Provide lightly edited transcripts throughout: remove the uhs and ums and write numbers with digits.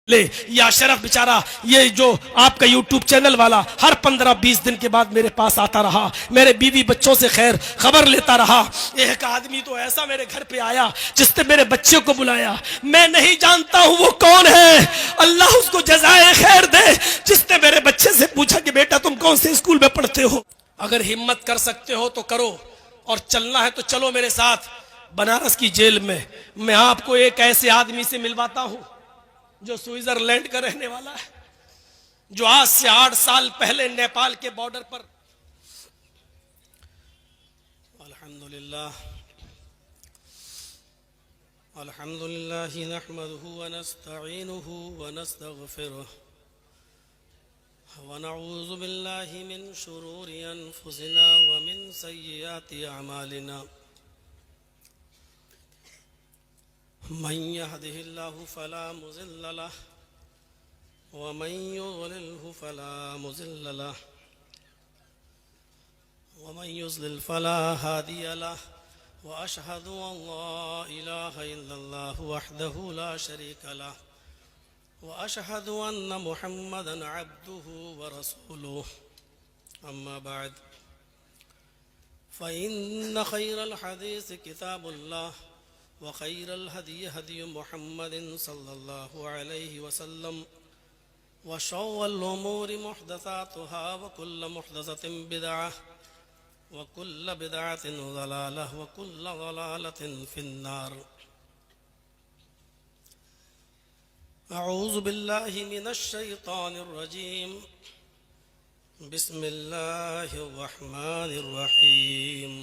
ले या शरफ बेचारा ये जो आपका यूट्यूब चैनल वाला हर 15-20 दिन के बाद मेरे पास आता रहा, मेरे बीवी बच्चों से खैर खबर लेता रहा। एक आदमी तो ऐसा मेरे घर पे आया जिसने मेरे बच्चे को बुलाया, मैं नहीं जानता हूं वो कौन है, अल्लाह उसको जज़ाए खैर दे, जिसने मेरे बच्चे से पूछा कि बेटा तुम कौन से स्कूल में पढ़ते हो, अगर हिम्मत कर सकते हो तो करो और चलना है तो चलो मेरे साथ बनारस की जेल में। मैं आपको एक ऐसे आदमी से मिलवाता हूं जो स्विट्जरलैंड का रहने वाला है, जो आज से 8 साल पहले नेपाल के बॉर्डर पर अल्हम्दुलिल्लाह नहमदुहु व नस्तईनुहु व नस्तगफिरुहु व नऊज़ु बिल्लाहि मिन शुरूरि अनफुसिना व मिन सय्यिआति अमालिना मन यहदिहिल्लाहु फला मुज़िल्ल लहु व मन युज़लिल्हु फला मुज़िल्ल लहु व मन युज़लिल फला हादिय लहु व अशहदु अन ला इलाहा इल्लल्लाहु वहदहु ला शरीका लहु व अशहदु अन्न मुहम्मदन अब्दुहु व रसूलुहु अम्मा बाद फ़इन्न खैरल हदीस किताबुल्लाह व खैरल हदी हदी मुहम्मदिन सल्लल्लाहु अलैहि वसल्लम व शर्रल उमूरि मुहदसातुहा व कुल्लु मुहदसतिन बिदअह व कुल्लु बिदअतिन ज़लालह व कुल्लु ज़लालतिन फिन्नार। अऊज़ु बिल्लाहि मिनश शैतानिर रजीम। बिस्मिल्लाहिर रहमानिर रहीम।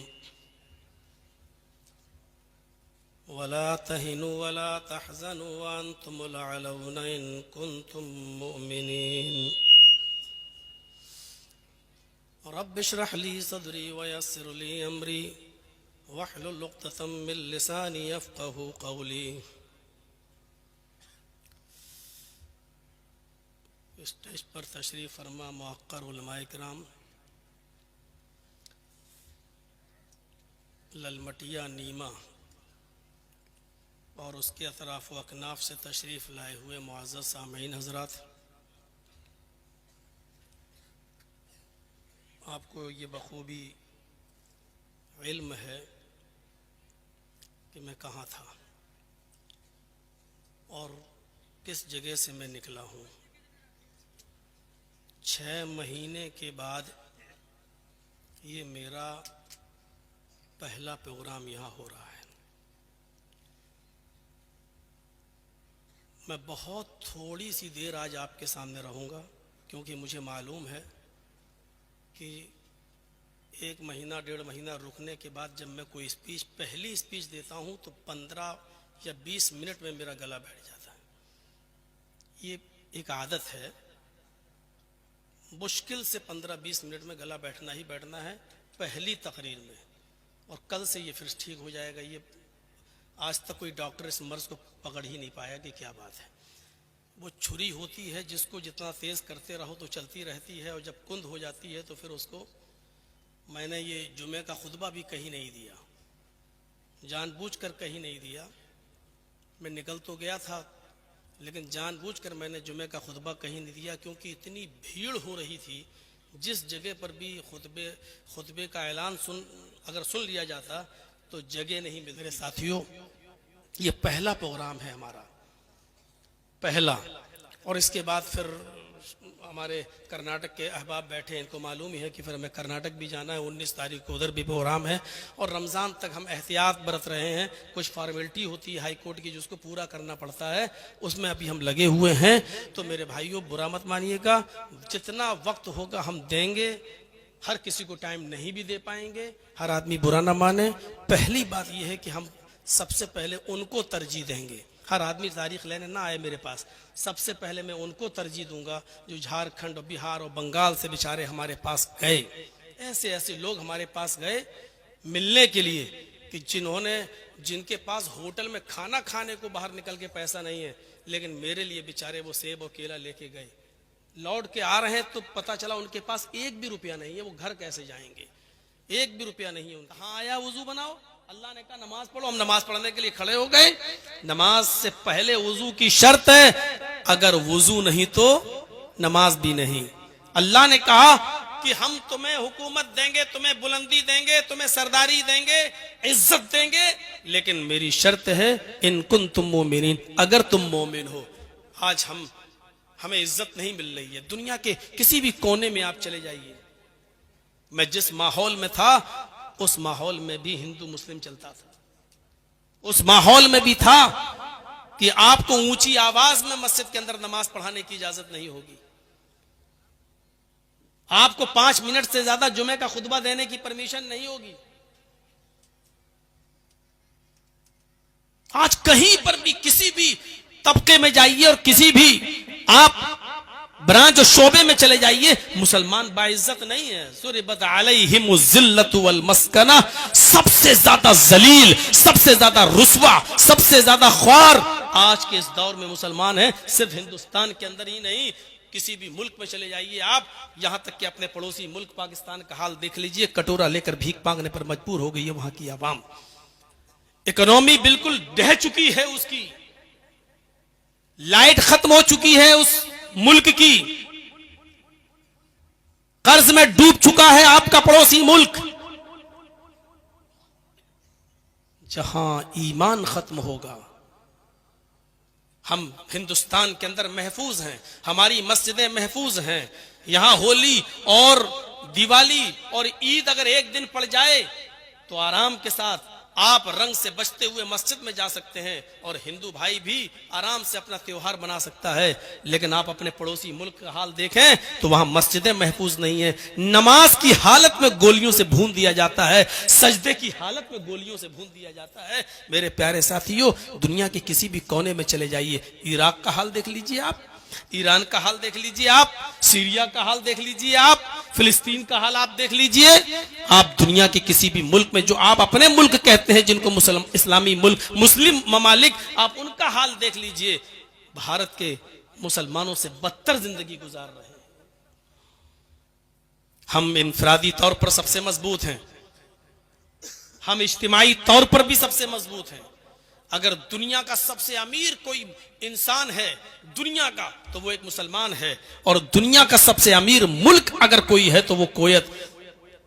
वला तहिनु वला तहज़नु व अंतुमुल अलौना इन कुंतुम मुमिनीन। रब्बि इश्रह ली सदरी व यस्सिर ली अमरी वहलुल उक़दतम मिन लिसानी यफ़क़हू क़ौली। स्टेज पर तशरीफ़ फरमा मुअक्कर उलमाए किराम, ललमटिया नीमा और उसके अतराफ़ व अकनाफ से तशरीफ़ लाए हुए मुअज़्ज़ज़ सामीन हज़रात, आपको ये बखूबी इल्म है कि मैं कहाँ था और किस जगह से मैं निकला हूँ। 6 महीने के बाद ये मेरा पहला प्रोग्राम यहाँ हो रहा है। मैं बहुत थोड़ी सी देर आज आपके सामने रहूँगा क्योंकि मुझे मालूम है कि 1 महीना 1.5 महीना रुकने के बाद जब मैं कोई स्पीच पहली स्पीच देता हूँ तो 15 या 20 मिनट में मेरा गला बैठ जाता है। ये एक आदत है, मुश्किल से 15-20 मिनट में गला बैठना ही बैठना है पहली तकरीर में, और कल से ये फिर ठीक हो जाएगा। ये आज तक कोई डॉक्टर इस मर्ज को पकड़ ही नहीं पाया कि क्या बात है। वो छुरी होती है जिसको जितना तेज़ करते रहो तो चलती रहती है, और जब कुंद हो जाती है तो फिर उसको, मैंने ये जुमे का खुतबा भी कहीं नहीं दिया, जानबूझकर कहीं नहीं दिया। मैं निकल तो गया था लेकिन जानबूझकर मैंने जुमे का खुतबा कहीं नहीं दिया क्योंकि इतनी भीड़ हो रही थी। जिस जगह पर भी खुतबे का ऐलान अगर सुन लिया जाता तो जगह नहीं मिलती। मेरे साथियों, ये पहला प्रोग्राम है हमारा, पहला। और इसके बाद फिर हमारे कर्नाटक के अहबाब बैठे, इनको मालूम ही है कि फिर हमें कर्नाटक भी जाना है। 19 तारीख को उधर भी प्रोग्राम है, और रमज़ान तक हम एहतियात बरत रहे हैं। कुछ फॉर्मेलिटी होती है हाई कोर्ट की जिसको पूरा करना पड़ता है, उसमें अभी हम लगे हुए हैं। तो मेरे भाइयों, बुरा मत मानिएगा, जितना वक्त होगा हम देंगे। हर किसी को टाइम नहीं भी दे पाएंगे, हर आदमी बुरा ना माने। पहली बात यह है कि हम सबसे पहले उनको तरजीह देंगे। हर आदमी तारीख लेने ना आए मेरे पास, सबसे पहले मैं उनको तरजीह दूंगा जो झारखंड और बिहार और बंगाल से बेचारे हमारे पास गए। ऐसे ऐसे लोग हमारे पास गए मिलने के लिए कि जिनके पास होटल में खाना खाने को बाहर निकल के पैसा नहीं है, लेकिन मेरे लिए बेचारे वो सेब और केला लेके गए। लौट के आ रहे हैं तो पता चला उनके पास 1 भी रुपया नहीं है। वो घर कैसे जाएंगे? 1 भी रुपया नहीं है उनका। हाँ आया, वुजू बनाओ, अल्लाह ने कहा नमाज पढ़ो, हम नमाज पढ़ने के लिए खड़े हो गए। नमाज से पहले वुजू की शर्त है अगर वुजू नहीं तो नमाज भी नहीं। अल्लाह ने कहा कि हम तुम्हें हुकूमत देंगे, तुम्हें बुलंदी देंगे, तुम्हें सरदारी देंगे, इज्जत देंगे, लेकिन मेरी शर्त है इन कुंतुम मोमिनीन, अगर तुम मोमिन हो। आज हमें इज्जत नहीं मिल रही है। दुनिया के किसी भी कोने में आप चले जाइए, मैं जिस माहौल में था उस माहौल में भी हिंदू मुस्लिम चलता था। उस माहौल में भी था कि आपको ऊंची आवाज में मस्जिद के अंदर नमाज पढ़ाने की इजाजत नहीं होगी, आपको 5 मिनट से ज्यादा जुमे का खुतबा देने की परमिशन नहीं होगी। आज कहीं पर भी किसी भी तबके में जाइए और किसी भी आप ब्रांच और शोबे में चले जाइए, मुसलमान बाइज्जत नहीं है। सुरिबत अलैहिमुज़्ज़िल्लतु वल मस्कना, सबसे ज्यादा जलील, सबसे ज्यादा रुस्वा, सबसे ज्यादा ख्वार आज के इस दौर में मुसलमान है। सिर्फ हिंदुस्तान के अंदर ही नहीं, किसी भी मुल्क में चले जाइए आप, यहां तक कि अपने पड़ोसी मुल्क पाकिस्तान का हाल देख लीजिए। कटोरा लेकर भीख मांगने पर मजबूर हो गई है वहां की आवाम। इकोनॉमी बिल्कुल ढह चुकी है, उसकी लाइट खत्म हो चुकी है उस मुल्क की, कर्ज में डूब चुका है आपका पड़ोसी मुल्क। जहां ईमान खत्म होगा, हम हिंदुस्तान के अंदर महफूज हैं, हमारी मस्जिदें महफूज हैं। यहां होली और दिवाली और ईद अगर एक दिन पड़ जाए तो आराम के साथ आप रंग से बचते हुए मस्जिद में जा सकते हैं और हिंदू भाई भी आराम से अपना त्योहार मना सकता है। लेकिन आप अपने पड़ोसी मुल्क का हाल देखें तो वहां मस्जिदें महफूज नहीं है, नमाज की हालत में गोलियों से भून दिया जाता है, सजदे की हालत में गोलियों से भून दिया जाता है। मेरे प्यारे साथियों, दुनिया के किसी भी कोने में चले जाइए, इराक का हाल देख लीजिए आप, ईरान का हाल देख लीजिए आप, सीरिया का हाल देख लीजिए आप, फिलिस्तीन का हाल आप देख लीजिए। आप दुनिया के किसी भी मुल्क में, जो आप अपने मुल्क कहते हैं जिनको इस्लामी मुल्क, मुस्लिम ममालिक, आप उनका हाल देख लीजिए। भारत के मुसलमानों से बदतर जिंदगी गुजार रहे हैं। हम इनफरादी तौर पर सबसे मजबूत हैं, हम इज्तिमाई तौर पर भी सबसे मजबूत हैं। अगर दुनिया का सबसे अमीर कोई इंसान है दुनिया का, तो वो एक मुसलमान है। और दुनिया का सबसे अमीर मुल्क अगर कोई है तो वो कुवैत,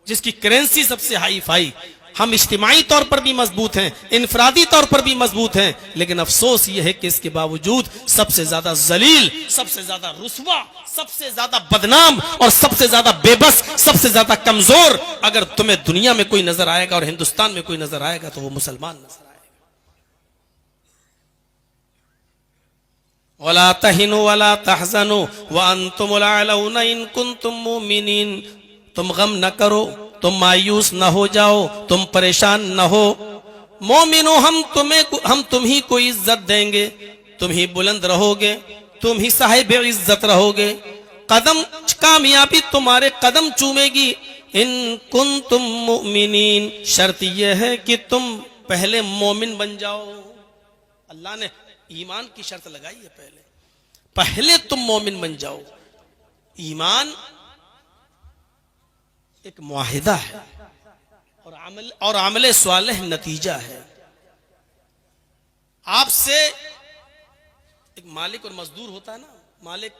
जिसकी करेंसी सबसे हाई फाई। हम इज्तिमाई तौर पर भी मजबूत हैं, इनफरादी तौर पर भी मजबूत हैं, लेकिन अफसोस ये है कि इसके बावजूद सबसे ज्यादा जलील, सबसे ज्यादा रुस्वा, सबसे ज्यादा बदनाम और सबसे ज्यादा बेबस, सबसे ज्यादा कमजोर अगर तुम्हें दुनिया में कोई नजर आएगा और हिंदुस्तान में कोई नजर आएगा तो वो मुसलमान नजर आएगा। वला तहिनु वला तहज़नु व अंतुमुल अलौना इन कुंतुम मुमिनीन, तुम गम न करो, तुम मायूस न हो जाओ, तुम परेशान न हो। मोमिनो, हम तुम्ही को इज्जत देंगे, तुम ही बुलंद रहोगे, तुम ही साहिब इज्जत रहोगे, कदम कामयाबी तुम्हारे कदम चूमेगी। इन कुंतुम मुमिनीन, शर्त यह है कि तुम पहले मोमिन बन जाओ। अल्लाह ने ईमान की शर्त लगाई है, पहले तुम मोमिन बन जाओ। ईमान एक मुआहिदा है और अमले स्वालिह नतीजा है। आपसे एक मालिक और मजदूर होता है ना, मालिक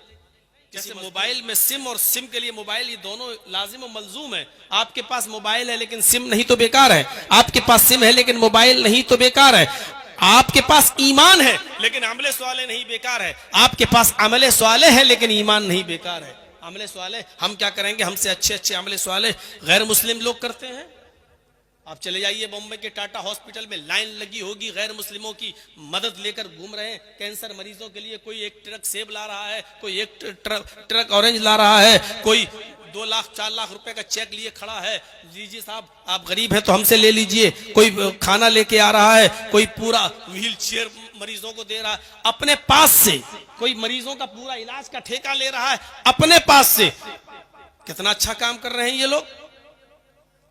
जैसे मोबाइल में सिम और सिम के लिए मोबाइल, ये दोनों लाजिम और मलजूम है। आपके पास मोबाइल है लेकिन सिम नहीं तो बेकार है, आपके पास सिम है लेकिन मोबाइल नहीं तो बेकार है। आपके पास ईमान है लेकिन अमले स्वाले नहीं बेकार है, आपके पास अमले स्वाले है लेकिन ईमान नहीं बेकार है। अमले स्वाले हम क्या करेंगे, हमसे अच्छे अच्छे अमले स्वाले गैर मुस्लिम लोग करते हैं। आप चले जाइए बॉम्बे के टाटा हॉस्पिटल में लाइन लगी होगी, गैर मुस्लिमों की मदद लेकर घूम रहे हैं। कैंसर मरीजों के लिए कोई एक ट्रक सेब ला रहा है, कोई एक ट्रक ऑरेंज ला रहा है, कोई 2 लाख 4 लाख रुपए का चेक लिए खड़ा है, लीजिए साहब आप गरीब हैं तो हमसे ले लीजिए। कोई खाना लेके आ रहा है, कोई पूरा व्हील चेयर मरीजों को दे रहा है अपने पास से, कोई मरीजों का पूरा इलाज का ठेका ले रहा है अपने पास से। कितना अच्छा काम कर रहे हैं ये लोग।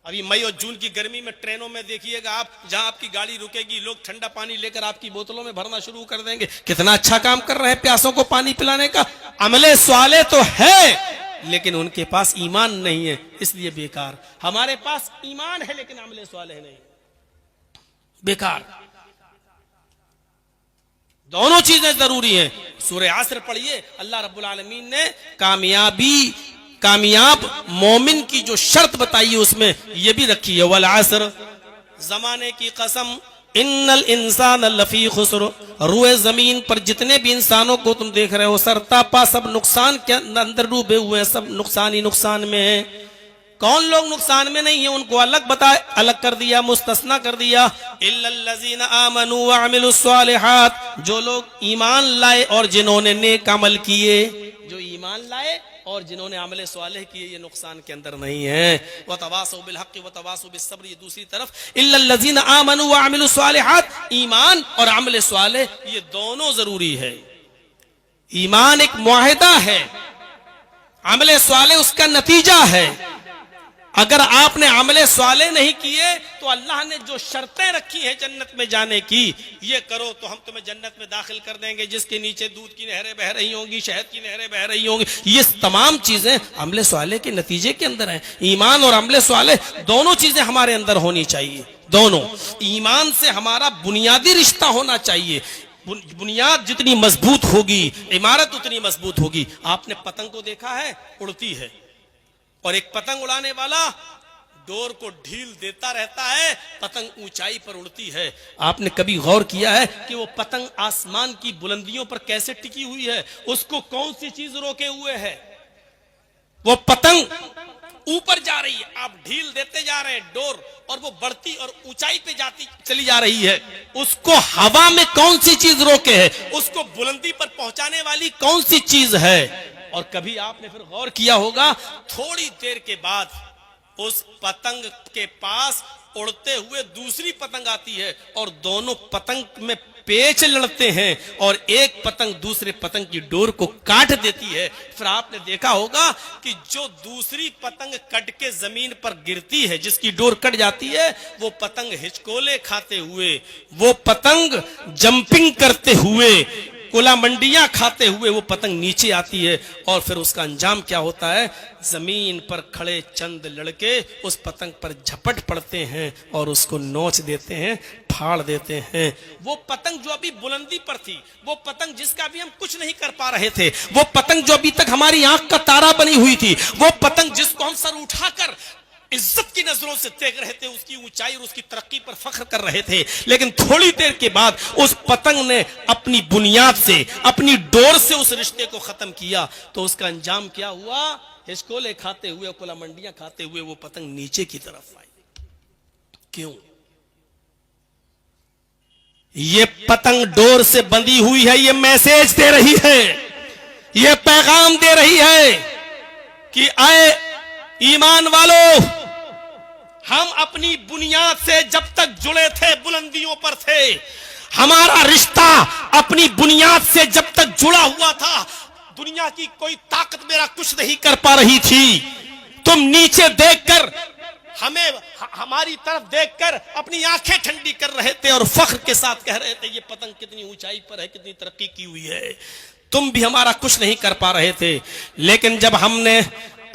अभी मई और जून की गर्मी में ट्रेनों में देखिएगा आप, जहां आपकी गाड़ी रुकेगी लोग ठंडा पानी लेकर आपकी बोतलों में भरना शुरू कर देंगे। कितना अच्छा काम कर रहे हैं प्यासों को पानी पिलाने का। अमले स्वाले तो है लेकिन उनके पास ईमान नहीं है, इसलिए बेकार। हमारे पास ईमान है लेकिन अमले स्वाले नहीं, बेकार। दोनों चीजें जरूरी हैं। सूरह असर पढ़िए, अल्लाह रब्बुल आलमीन ने कामयाब मोमिन की जो शर्त बताई है उसमें यह भी रखी है, वल असर, जमाने की कसम, इन्नल इंसान लफी खुस्र, रुए जमीन पर जितने भी इंसानों को तुम देख रहे हो सरतापा सब नुकसान के अंदर डूबे हुए हैं, सब नुकसान ही नुकसान में है। कौन लोग नुकसान में नहीं है उनको अलग कर दिया, मुस्तस्ना कर दिया। इल्लल्लज़ीना आमनू व अमिलुस्सालिहात, जो लोग ईमान लाए और जिन्होंने नेक अमल किए, जो ईमान लाए और जिन्होंने अमल सालेह किए, ये नुकसान के अंदर नहीं है। व तवासौ बिल हक़ व तवासौ बिस सब्र, ये दूसरी तरफ इल्लल्लज़ीना आमनू व अमिलुस्सालिहात, ईमान और अमल सालेह ये दोनों जरूरी है। ईमान एक मुआहिदा है, अमल सालेह उसका नतीजा है। अगर आपने अमले स्वाले नहीं किए तो अल्लाह ने जो शर्तें रखी हैं जन्नत में जाने की, ये करो तो हम तुम्हें जन्नत में दाखिल कर देंगे जिसके नीचे दूध की नहरें बह रही होंगी, शहद की नहरें बह रही होंगी, ये तमाम चीजें अमले स्वाले के नतीजे के अंदर हैं। ईमान और अमले स्वाले दोनों चीजें हमारे अंदर होनी चाहिए। दोनों, ईमान से हमारा बुनियादी रिश्ता होना चाहिए। बुनियाद जितनी मजबूत होगी इमारत उतनी मजबूत होगी। आपने पतंग को देखा है, उड़ती है, और एक पतंग उड़ाने वाला डोर को ढील देता रहता है, पतंग ऊंचाई पर उड़ती है। आपने कभी गौर किया है कि वो पतंग आसमान की बुलंदियों पर कैसे टिकी हुई है? उसको कौन सी चीज रोके हुए है? वो पतंग ऊपर जा रही है, आप ढील देते जा रहे हैं डोर, और वो बढ़ती और ऊंचाई पे जाती चली जा रही है। उसको हवा में कौन सी चीज रोके है? उसको बुलंदी पर पहुंचाने वाली कौन सी चीज है? और कभी आपने फिर गौर किया होगा, थोड़ी देर के बाद उस पतंग के पास उड़ते हुए दूसरी पतंग आती है और दोनों पतंग में पेच लड़ते हैं और एक पतंग दूसरे पतंग की डोर को काट देती है। फिर आपने देखा होगा कि जो दूसरी पतंग कट के जमीन पर गिरती है, जिसकी डोर कट जाती है, वो पतंग हिचकोले खाते हुए, वो पतंग जंपिंग करते हुए, कुला मंडियां खाते हुए वो पतंग नीचे आती है। और फिर उसका अंजाम क्या होता है? जमीन पर खड़े चंद लड़के उस पतंग पर झपट पड़ते हैं और उसको नोच देते हैं, फाड़ देते हैं। वो पतंग जो अभी बुलंदी पर थी, वो पतंग जिसका भी हम कुछ नहीं कर पा रहे थे, वो पतंग जो अभी तक हमारी आंख का तारा बनी हुई थी, वो पतंग जिसको हम सर उठाकर इज्जत की नजरों से देख रहे थे, उसकी ऊंचाई और उसकी तरक्की पर फख्र कर रहे थे, लेकिन थोड़ी देर के बाद उस पतंग ने अपनी बुनियाद से, अपनी डोर से उस रिश्ते को खत्म किया। तो उसका अंजाम क्या हुआ? हिचकोले खाते हुए, कुला मंडियां खाते हुए वो पतंग नीचे की तरफ आई। क्यों? ये पतंग डोर से बंधी हुई है, ये मैसेज दे रही है, ये पैगाम दे रही है कि आए ईमान वालों, हम अपनी बुनियाद से जब तक जुड़े थे, बुलंदियों पर थे, हमारा रिश्ता अपनी बुनियाद से जब तक जुड़ा हुआ था, दुनिया की कोई ताकत मेरा कुछ नहीं कर पा रही थी। तुम नीचे देखकर हमें, हमारी तरफ देखकर अपनी आंखें ठंडी कर रहे थे और फख्र के साथ कह रहे थे ये पतंग कितनी ऊंचाई पर है, कितनी तरक्की की हुई है। तुम भी हमारा कुछ नहीं कर पा रहे थे, लेकिन जब हमने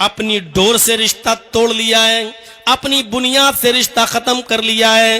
अपनी डोर से रिश्ता तोड़ लिया है, अपनी बुनियाद से रिश्ता खत्म कर लिया है,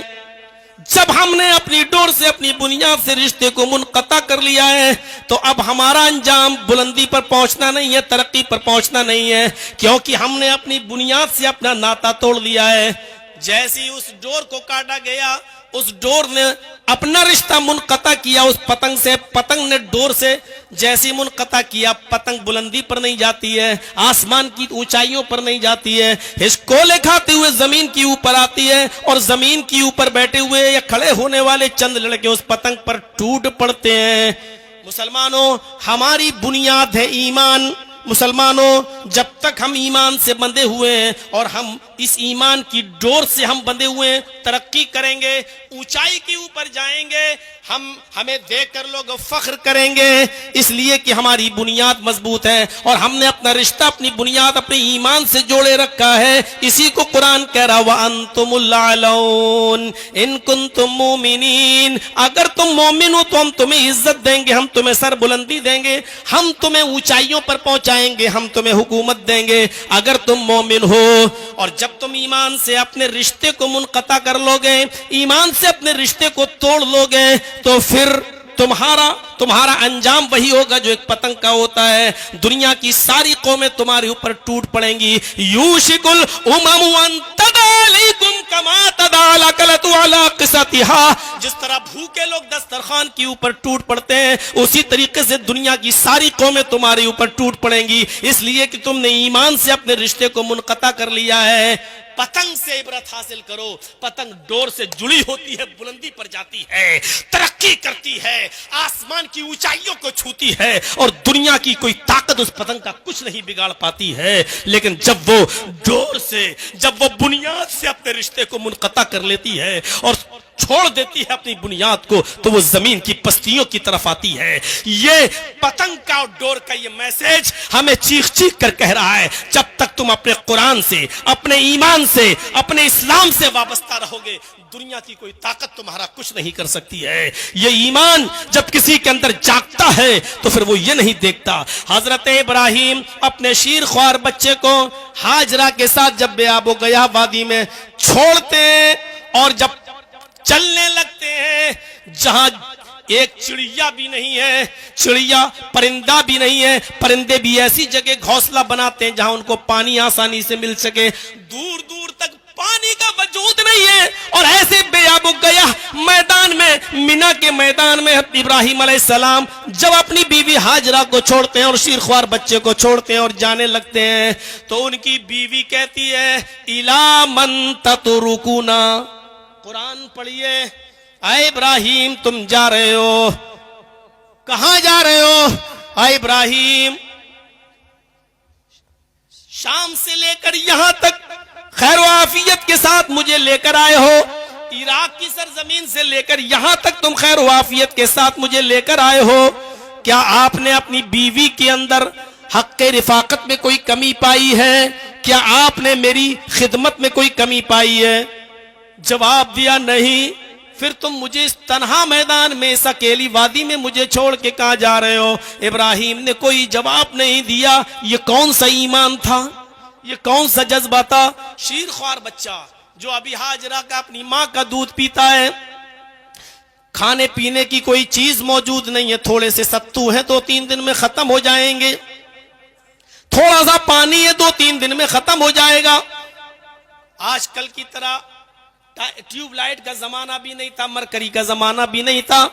जब हमने अपनी डोर से, अपनी बुनियाद से रिश्ते को मुनक़ता कर लिया है, तो अब हमारा अंजाम बुलंदी पर पहुंचना नहीं है, तरक्की पर पहुंचना नहीं है, क्योंकि हमने अपनी बुनियाद से अपना नाता तोड़ लिया है। जैसे ही उस डोर को काटा गया, उस डोर ने अपना रिश्ता मुनक़ता किया उस पतंग से, पतंग ने डोर से जैसे मुनक़ता किया, पतंग बुलंदी पर नहीं जाती है, आसमान की ऊंचाइयों पर नहीं जाती है, हिचकोले खाते हुए जमीन की ऊपर आती है और जमीन की ऊपर बैठे हुए या खड़े होने वाले चंद लड़के उस पतंग पर टूट पड़ते हैं। मुसलमानों, हमारी बुनियाद है ईमान। मुसलमानों, जब तक हम ईमान से बंधे हुए हैं और हम इस ईमान की डोर से हम बंधे हुए हैं, तरक्की करेंगे, ऊंचाई के ऊपर जाएंगे, हमें देखकर लोग फख्र करेंगे, इसलिए कि हमारी बुनियाद मजबूत है और हमने अपना रिश्ता, अपनी बुनियाद अपने ईमान से जोड़े रखा है। इसी को कुरान कह रहा, व अंतुमुल आलौन इन कुंतुम मुमिनीन, अगर तुम मोमिन हो तो हम तुम्हें इज्जत देंगे, हम तुम्हें सर बुलंदी देंगे, हम तुम्हें ऊंचाइयों पर पहुंचाएंगे, हम तुम्हें हुकूमत देंगे अगर तुम मोमिन हो। और जब तुम ईमान से अपने रिश्ते को मुनक़ता कर लोगे, ईमान से अपने रिश्ते को तोड़ लोगे, तो फिर तुम्हारा अंजाम वही होगा जो एक पतंग का होता है। दुनिया की सारी कौमें तुम्हारे ऊपर टूट पड़ेंगी। यूशिकुल उममु अन तदालैकुम कमा तदाल अकलतु अला क़िसतिहा। जिस तरह भूखे लोग दस्तरखान के ऊपर टूट पड़ते हैं, उसी तरीके से दुनिया की सारी कौमें तुम्हारे ऊपर टूट पड़ेंगी, इसलिए कि तुमने ईमान से अपने रिश्ते को मुनक़ता कर लिया है। पतंग से इबरत हासिल करो। पतंग डोर से जुड़ी होती है, बुलंदी पर जाती है, तरक्की करती है, आसमान की ऊंचाइयों को छूती है, और दुनिया की कोई ताकत उस पतंग का कुछ नहीं बिगाड़ पाती है। लेकिन जब वो डोर से, जब वो बुनियाद से अपने रिश्ते को मुनक़ता कर लेती है और छोड़ देती है अपनी बुनियाद को, तो वो जमीन की पस्तियों की तरफ आती है। ये पतंग का और डोर का ये मैसेज हमें चीख चीख कर कह रहा है, जब तक तुम अपने कुरान से, अपने ईमान से, अपने इस्लाम से वाबस्ता रहोगे, दुनिया की कोई ताकत तुम्हारा कुछ नहीं कर सकती है। ये ईमान जब किसी के अंदर जागता है तो फिर वो ये नहीं देखता। हजरत इब्राहिम अपने शीर ख्वार बच्चे को हाजरा के साथ जब बेआबो गया वादी में छोड़ते हैं और जब चलने लगते हैं, जहां एक चिड़िया भी नहीं है, चिड़िया परिंदा भी नहीं है, परिंदे भी ऐसी जगह घोंसला बनाते हैं जहां उनको पानी आसानी से मिल सके, दूर दूर तक पानी का वजूद नहीं है। और ऐसे बेआबो गया मैदान में, मिना के मैदान में इब्राहिम अलैहिस्सलाम जब अपनी बीवी हाजरा को छोड़ते हैं और शीरख्वार बच्चे को छोड़ते हैं और जाने लगते हैं, तो उनकी बीवी कहती है, इला मन ततरुकुना। कुरान पढ़िए, आए इब्राहिम तुम जा रहे हो, कहां जा रहे हो? आए इब्राहिम, शाम से लेकर यहां तक खैर आफियत के साथ मुझे लेकर आए हो, इराक की सरजमीन से लेकर यहां तक तुम खैर आफियत के साथ मुझे लेकर आए हो। क्या आपने अपनी बीवी के अंदर हक के रिफाकत में कोई कमी पाई है? क्या आपने मेरी खिदमत में कोई कमी पाई है? जवाब दिया नहीं। फिर तुम मुझे इस तन्हा मैदान में, इस अकेली वादी में मुझे छोड़ के कहां जा रहे हो? इब्राहिम ने कोई जवाब नहीं दिया। ये कौन सा ईमान था, ये कौन सा जज्बा था? शीर ख्वार बच्चा जो अभी हाजरा का अपनी माँ का दूध पीता है, खाने पीने की कोई चीज मौजूद नहीं है, थोड़े से सत्तू है 2-3 दिन में खत्म हो जाएंगे, थोड़ा सा पानी है 2-3 दिन में खत्म हो जाएगा। आजकल की तरह ट्यूबलाइट का जमाना भी नहीं था, मरकरी का जमाना भी नहीं था।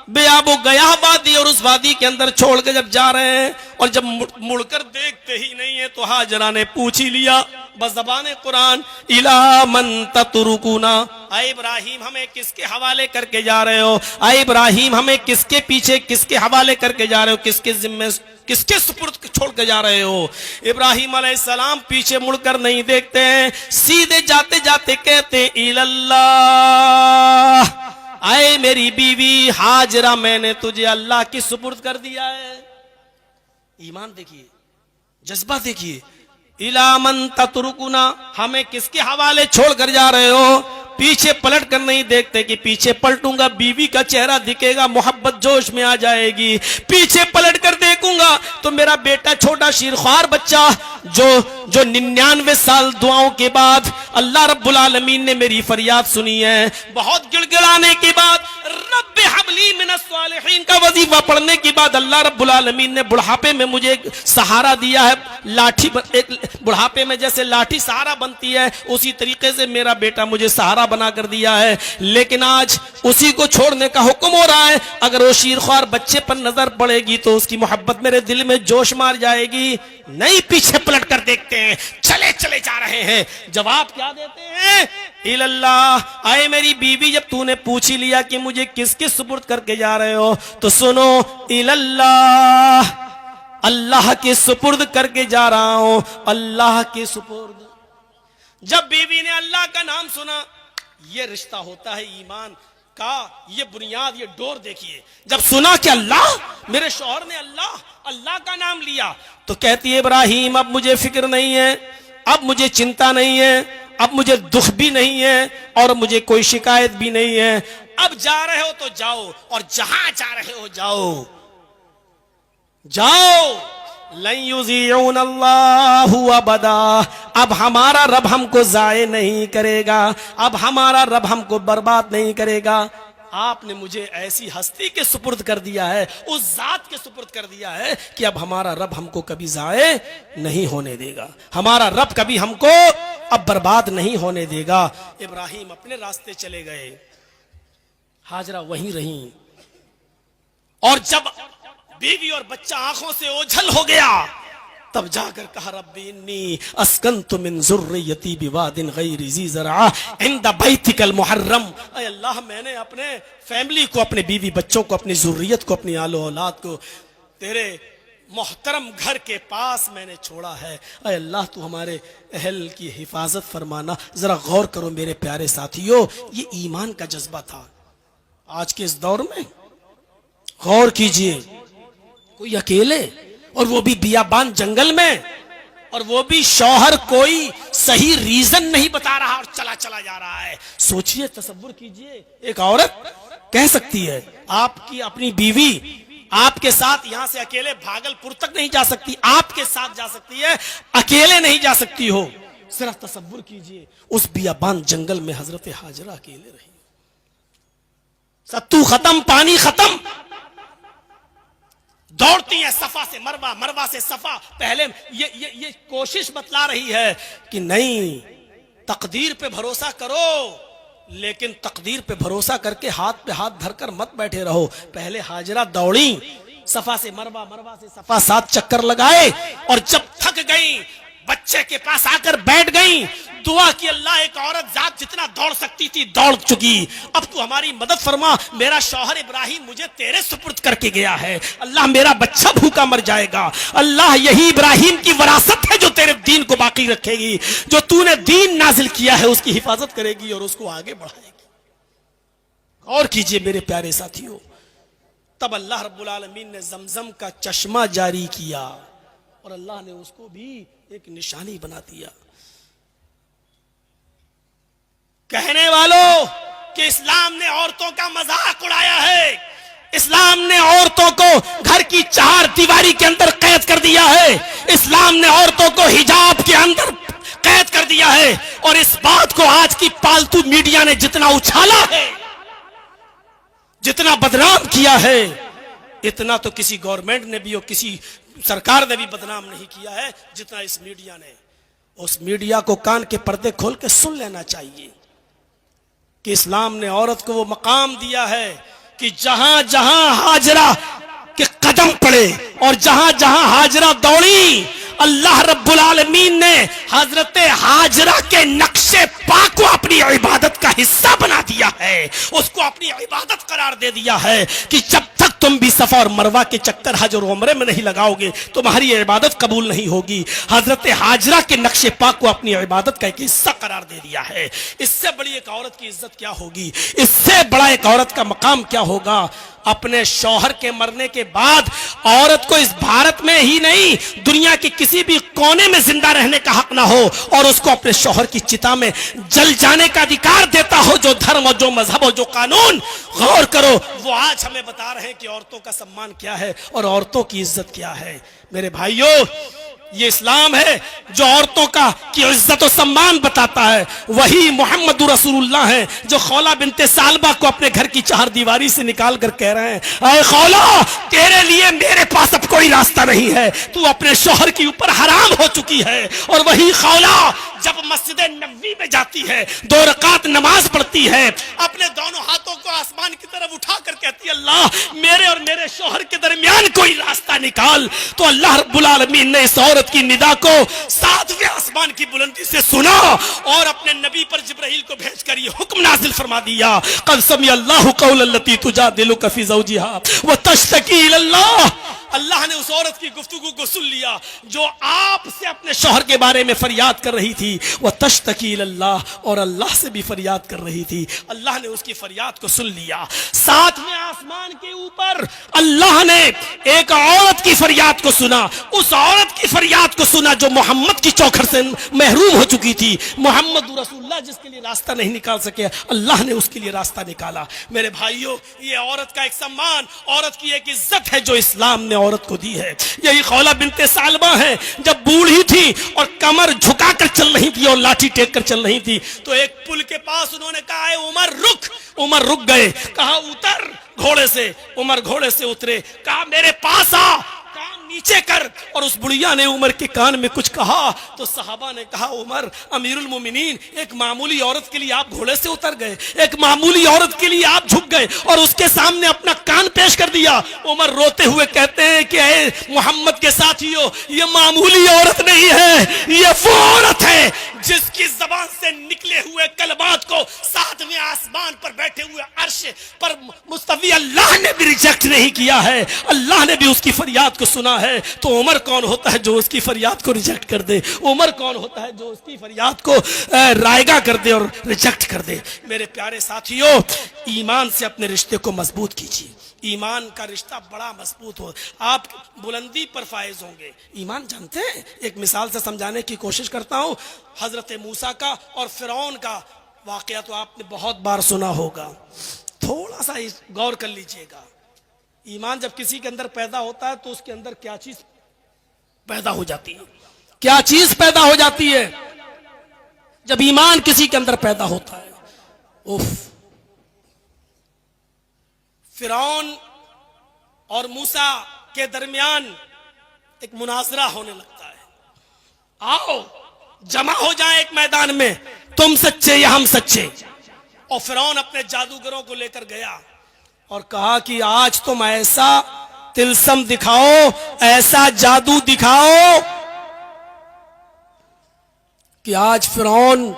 बेआबो गया वादी, और उस वादी के अंदर छोड़ के जब जा रहे हैं और जब मुड़कर देखते ही नहीं है, तो हाजरा ने पूछ ही लिया बज़बाने कुरान, इला मन ततरुकुना। आए इब्राहिम हमें किसके हवाले करके जा रहे हो? आए इब्राहिम हमें किसके पीछे, किसके हवाले करके जा रहे हो? किसके जिम्मे, किसके सुपुर्द छोड़ के जा रहे हो? इब्राहिम अलैहिस्सलाम पीछे मुड़कर नहीं देखते हैं, सीधे जाते जाते कहते इल्लल्लाह। आए मेरी बीवी हाजरा, मैंने तुझे अल्लाह की सुपुर्द कर दिया है। ईमान देखिए, जज्बा देखिए। इला मन ततरुकुना, हमें किसके हवाले छोड़कर जा रहे हो? पीछे पलट कर नहीं देखते कि पीछे पलटूंगा बीवी का चेहरा दिखेगा, मोहब्बत जोश में आ जाएगी। पीछे पलट कर देखूंगा तो मेरा बेटा छोटा शीरख्वार बच्चा जो 99 साल दुआओं के बाद अल्लाह रब्बुल आलमीन ने मेरी फरियाद सुनी है, बहुत गिड़गिड़ाने के बाद, रब्बे हबली मिनस सालिहीन का वजीफा पढ़ने के बाद अल्लाह रब्बुल आलमीन ने बुढ़ापे में मुझे सहारा दिया है। लाठी, एक बुढ़ापे में जैसे लाठी सहारा बनती है, उसी तरीके से मेरा बेटा मुझे सहारा बना कर दिया है। लेकिन आज उसी को छोड़ने का हुक्म हो रहा है। अगर वो शीरख्वार बच्चे पर नजर पड़ेगी तो उसकी मोहब्बत मेरे दिल में जोश मार जाएगी। नहीं, पीछे पलट कर देखते हैं, चले चले जा रहे हैं। जवाब क्या देते हैं? इल्लल्लाह। आए मेरी बीवी, जब तूने पूछ ही लिया कि मुझे किसके सुपुर्द करके जा रहे हो, तो सुनो, इल्लल्लाह, अल्लाह के सुपुर्द करके जा रहा हूं, अल्लाह के सुपुर्द। जब बीवी ने अल्लाह का नाम सुना, ये रिश्ता होता है ईमान का, ये बुनियाद, ये डोर देखिए। जब सुना कि अल्लाह, मेरे शौहर ने अल्लाह का नाम लिया, तो कहती है इब्राहिम अब मुझे फिक्र नहीं है, अब मुझे चिंता नहीं है, अब मुझे दुख भी नहीं है और मुझे कोई शिकायत भी नहीं है। अब जा रहे हो तो जाओ, और जहां जा रहे हो जाओ जाओ। लन युज़िऊनल्लाहु अबदा, अब हमारा रब हमको जाए नहीं करेगा, अब हमारा रब हमको बर्बाद नहीं करेगा। आपने मुझे ऐसी हस्ती के सुपुर्द कर दिया है, उस जात के सुपुर्द कर दिया है कि अब हमारा रब हमको कभी जाए नहीं होने देगा, हमारा रब कभी हमको अब बर्बाद नहीं होने देगा। इब्राहिम अपने रास्ते चले गए, हाजरा वहीं रहीं, और जब बीवी और बच्चा आंखों से ओझल हो गया तब जाकर कहा रब्बी इन्नी अस्कंतु मिन ज़ुर्रियती बिवादिन गैरि ज़ी ज़रअ इंद बैतिकल मुहर्रम। ऐ अल्लाह, मैंने अपने फैमिली को, अपने बीवी बच्चों को, अपनी ज़ुर्रियत को, अपनी आलो औलाद को तेरे मोहतरम घर के पास मैंने छोड़ा है। ऐ अल्लाह, तू हमारे अहल की हिफाजत फरमाना। जरा गौर करो मेरे प्यारे साथियों, ये ईमान का जज्बा था। आज के इस दौर में गौर कीजिए, कोई अकेले, और वो भी बियाबान जंगल में, और वो भी शौहर कोई सही रीजन नहीं बता रहा और चला चला जा रहा है। सोचिए, तसव्वुर कीजिए, एक औरत कह सकती है आपकी अपनी बीवी आपके साथ यहां से अकेले भागलपुर तक नहीं जा सकती, आपके साथ जा सकती है, अकेले नहीं जा सकती हो। सिर्फ तसव्वुर कीजिए, उस बियाबान जंगल में हजरत हाजरा अकेले रही। सत्तू खत्म, पानी खत्म, दौड़ती है सफा से मरवा, मरवा से सफा। पहले ये कोशिश बतला रही है कि नहीं, तकदीर पे भरोसा करो, लेकिन तकदीर पे भरोसा करके हाथ पे हाथ धरकर मत बैठे रहो। पहले हाजरा दौड़ी सफा से मरवा, मरवा से सफा, 7 चक्कर लगाए, और जब थक गई बच्चे के पास आकर बैठ गई, दुआ की अल्लाह एक औरत जात जितना दौड़ सकती थी दौड़ चुकी, अब तू हमारी मदद फरमा, मेरा शौहर इब्राहिम मुझे तेरे सुपुर्द करके गया है, अल्लाह मेरा बच्चा भूखा मर जाएगा, अल्लाह यही इब्राहिम की विरासत है जो तेरे दीन को बाकी रखेगी, जो तूने दीन नाजिल किया है उसकी हिफाजत करेगी और उसको आगे बढ़ाएगी। और कीजिए मेरे प्यारे साथियों, तब अल्लाह रब्बुल आलमीन ने जमजम का चश्मा जारी किया और अल्लाह ने उसको भी एक निशानी बना दिया। कहने वालों कि इस्लाम ने औरतों का मजाक उड़ाया है, इस्लाम ने औरतों को घर की 4 दीवारी के अंदर कैद कर दिया है, इस्लाम ने औरतों को हिजाब के अंदर कैद कर दिया है, और इस बात को आज की पालतू मीडिया ने जितना उछाला है, जितना बदनाम किया है, इतना तो किसी गवर्नमेंट ने भी और किसी सरकार ने भी बदनाम नहीं किया है जितना इस मीडिया ने। उस मीडिया को कान के पर्दे खोल के सुन लेना चाहिए कि इस्लाम ने औरत को वो मकाम दिया है कि जहां जहां हाजरा के कदम पड़े और जहां जहां हाजरा दौड़ी, अल्लाह रब्बुल आलमीन ने हजरत हाजरा के नक्शे पा को अपनी इबादत का हिस्सा बना दिया है, उसको अपनी इबादत करार दे दिया है कि जब तक तुम भी सफा और मरवा के चक्कर हज और उम्रे में नहीं लगाओगे तुम्हारी इबादत कबूल नहीं होगी। हजरत हाजरा के नक्शे पा को अपनी इबादत का एक हिस्सा करार दे दिया है। इससे बड़ी एक औरत की इज्जत क्या होगी, इससे बड़ा एक औरत का मकाम क्या होगा। अपने शौहर के मरने के बाद औरत को इस भारत में ही नहीं दुनिया के किसी भी कोने में जिंदा रहने का हक ना हो और उसको अपने शौहर की चिता में जल जाने का अधिकार देता हो जो धर्म और जो मजहब और जो कानून, गौर करो, वो आज हमें बता रहे हैं कि औरतों का सम्मान क्या है और औरतों की इज्जत क्या है। मेरे भाइयों, ये इस्लाम है जो औरतों का की इज्जत और सम्मान बताता है। वही मोहम्मद रसूलुल्लाह है जो खौला बिनते सालबा को अपने घर की 4 दीवारी से निकाल कर कह रहे हैं, अरे खौला, तेरे लिए मेरे पास अब कोई रास्ता नहीं है, तू अपने शौहर के ऊपर हराम हो चुकी है। और वही खौला जब मस्जिद नबवी में जाती है, 2 रकात नमाज पढ़ती है, अपने दोनों हाथों को आसमान की तरफ उठाकर कहती है, अल्लाह मेरे और मेरे शौहर के दरमियान कोई रास्ता निकाल। तो अल्लाह रब्बुल आलमीन ने इस औरत की निदा को 7वें आसमान की बुलंदी से सुना और अपने नबी पर जिब्राइल को भेजकर ये हुक्म नाजिल फरमा दिया, क़द समिअ अल्लाहु क़ौलल्लती तुजादिलुका फ़ी ज़ौजिहा व तश्तकी इलल्लाह। अल्लाह ने उस औरत की गुफ्तगू को सुन लिया जो आपसे अपने शौहर के बारे में फरियाद कर रही थी, वह तश्तकी इलल्लाह, और अल्लाह से भी फरियाद कर रही थी। अल्लाह ने उसकी फरियाद को सुन लिया। 7वें आसमान के ऊपर अल्लाह ने एक औरत की फरियाद को सुना, उस औरत की फरियाद को सुना जो मोहम्मद की चौखट से महरूम हो चुकी थी। मोहम्मद रसूलुल्लाह जिसके लिए रास्ता नहीं निकाल सके, अल्लाह ने उसके लिए रास्ता निकाला। मेरे भाइयों, ये औरत का एक सम्मान, औरत की एक इज्जत है जो इस्लाम ने औरत को दी है। यही खौला बिनते सालबा है, जब बूढ़ी थी और कमर झुकाकर चल रही थी और लाठी टेक कर चल रही थी, तो एक पुल के पास उन्होंने कहा, उमर रुक। उमर रुक गए। कहा उतर घोड़े से। उमर घोड़े से उतरे। कहा मेरे पास आ, कान नीचे कर। और उस बुढ़िया ने उमर के कान में कुछ कहा तो सहाबा ने कहा, उमर अमीरुल मोमिनीन, एक मामूली औरत के लिए आप घोड़े से उतर गए, एक मामूली औरत के लिए आप झुक गए और उसके सामने अपना कान पेश कर दिया। उमर रोते हुए कहते हैं कि ऐ मोहम्मद के साथियों, ये मामूली औरत नहीं है, ये वो औरत है जिसकी जबान से निकले हुए कलमात को सातवें आसमान पर बैठे हुए अर्श पर मुस्तवी अल्लाह ने भी रिजेक्ट नहीं किया है, अल्लाह ने भी उसकी फरियाद को सुना है। तो उमर कौन होता है जो उसकी फरियाद को रिजेक्ट कर दे? उमर कौन होता है जो उसकी फरियाद को रायगा कर दे और रिजेक्ट कर दे? मेरे प्यारे साथियों, ईमान से अपने रिश्ते को मजबूत कीजिए। ईमान का रिश्ता बड़ा मजबूत हो, आप बुलंदी पर फायज होंगे। ईमान जानते हैं, एक मिसाल से समझाने की कोशिश करता हूं। हजरत मूसा का और फिरौन का वाकया तो आपने बहुत बार सुना होगा, थोड़ा सा गौर कर लीजिएगा। ईमान जब किसी के अंदर पैदा होता है तो उसके अंदर क्या चीज पैदा हो जाती है? क्या चीज पैदा हो जाती है जब ईमान किसी के अंदर पैदा होता है? उफ, फिरौन और मूसा के दरमियान एक मुनाजरा होने लगता है। आओ जमा हो जाए एक मैदान में, तुम सच्चे या हम सच्चे। और फिरौन अपने जादूगरों को लेकर गया और कहा कि आज तुम ऐसा तिलस्म दिखाओ, ऐसा जादू दिखाओ कि आज फिरौन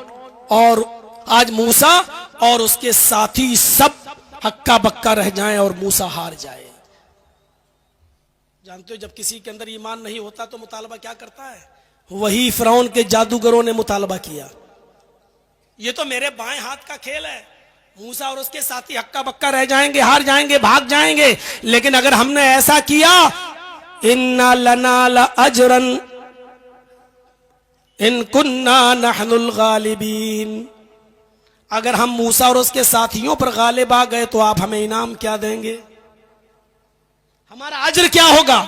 और आज मूसा और उसके साथी सब हक्का बक्का रह जाएं और मूसा हार जाए। जानते हो, जब किसी के अंदर ईमान नहीं होता तो मुतालबा क्या करता है? वही फिरौन के जादूगरों ने मुतालबा किया। ये तो मेरे बाएं हाथ का खेल है, मूसा और उसके साथी हक्का बक्का रह जाएंगे, हार जाएंगे, भाग जाएंगे। लेकिन अगर हमने ऐसा किया, इन्ना लना ला अजरन इन कुन्ना नहनुल गालिबीन, अगर हम मूसा और उसके साथियों पर गालिब आ गए तो आप हमें इनाम क्या देंगे? हमारा अजर क्या होगा?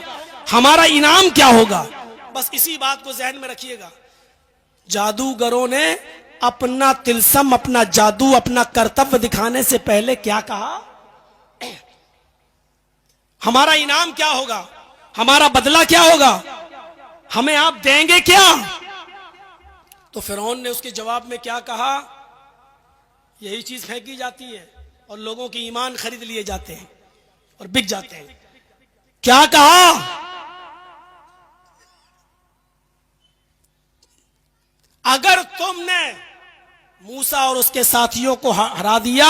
हमारा इनाम क्या होगा? बस इसी बात को जहन में रखिएगा। जादूगरों ने अपना तिलस्म, अपना जादू, अपना कर्तव्य दिखाने से पहले क्या कहा? हमारा इनाम क्या होगा? हमारा बदला क्या होगा? हमें आप देंगे क्या? तो फिरौन ने उसके जवाब में क्या कहा? यही चीज फेंकी जाती है और लोगों के ईमान खरीद लिए जाते हैं और बिक जाते हैं। क्या कहा? अगर तुमने मूसा और उसके साथियों को हरा दिया,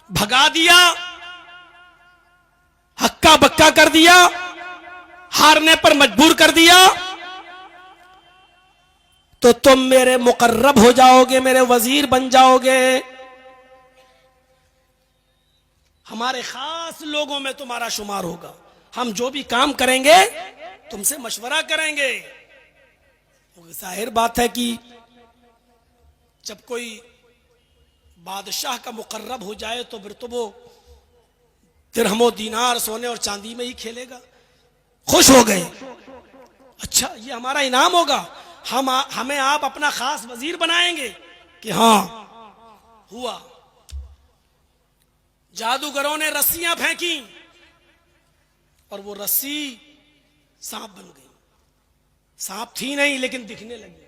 भगा दिया, हक्का बक्का कर दिया, हारने पर मजबूर कर दिया, तो तुम मेरे मुकर्रब हो जाओगे, मेरे वजीर बन जाओगे, हमारे खास लोगों में तुम्हारा शुमार होगा। हम जो भी काम करेंगे तुमसे मशवरा करेंगे। जाहिर बात है कि जब कोई बादशाह का मुकर्रब हो जाए तो फिर तो वो दिरहमो दीनार सोने और चांदी में ही खेलेगा। खुश हो गए, अच्छा ये हमारा इनाम होगा, हमें आप अपना खास वजीर बनाएंगे कि हाँ हुआ। जादूगरों ने रस्सियां फेंकी और वो रस्सी सांप बन गई। सांप थी नहीं लेकिन दिखने लगी।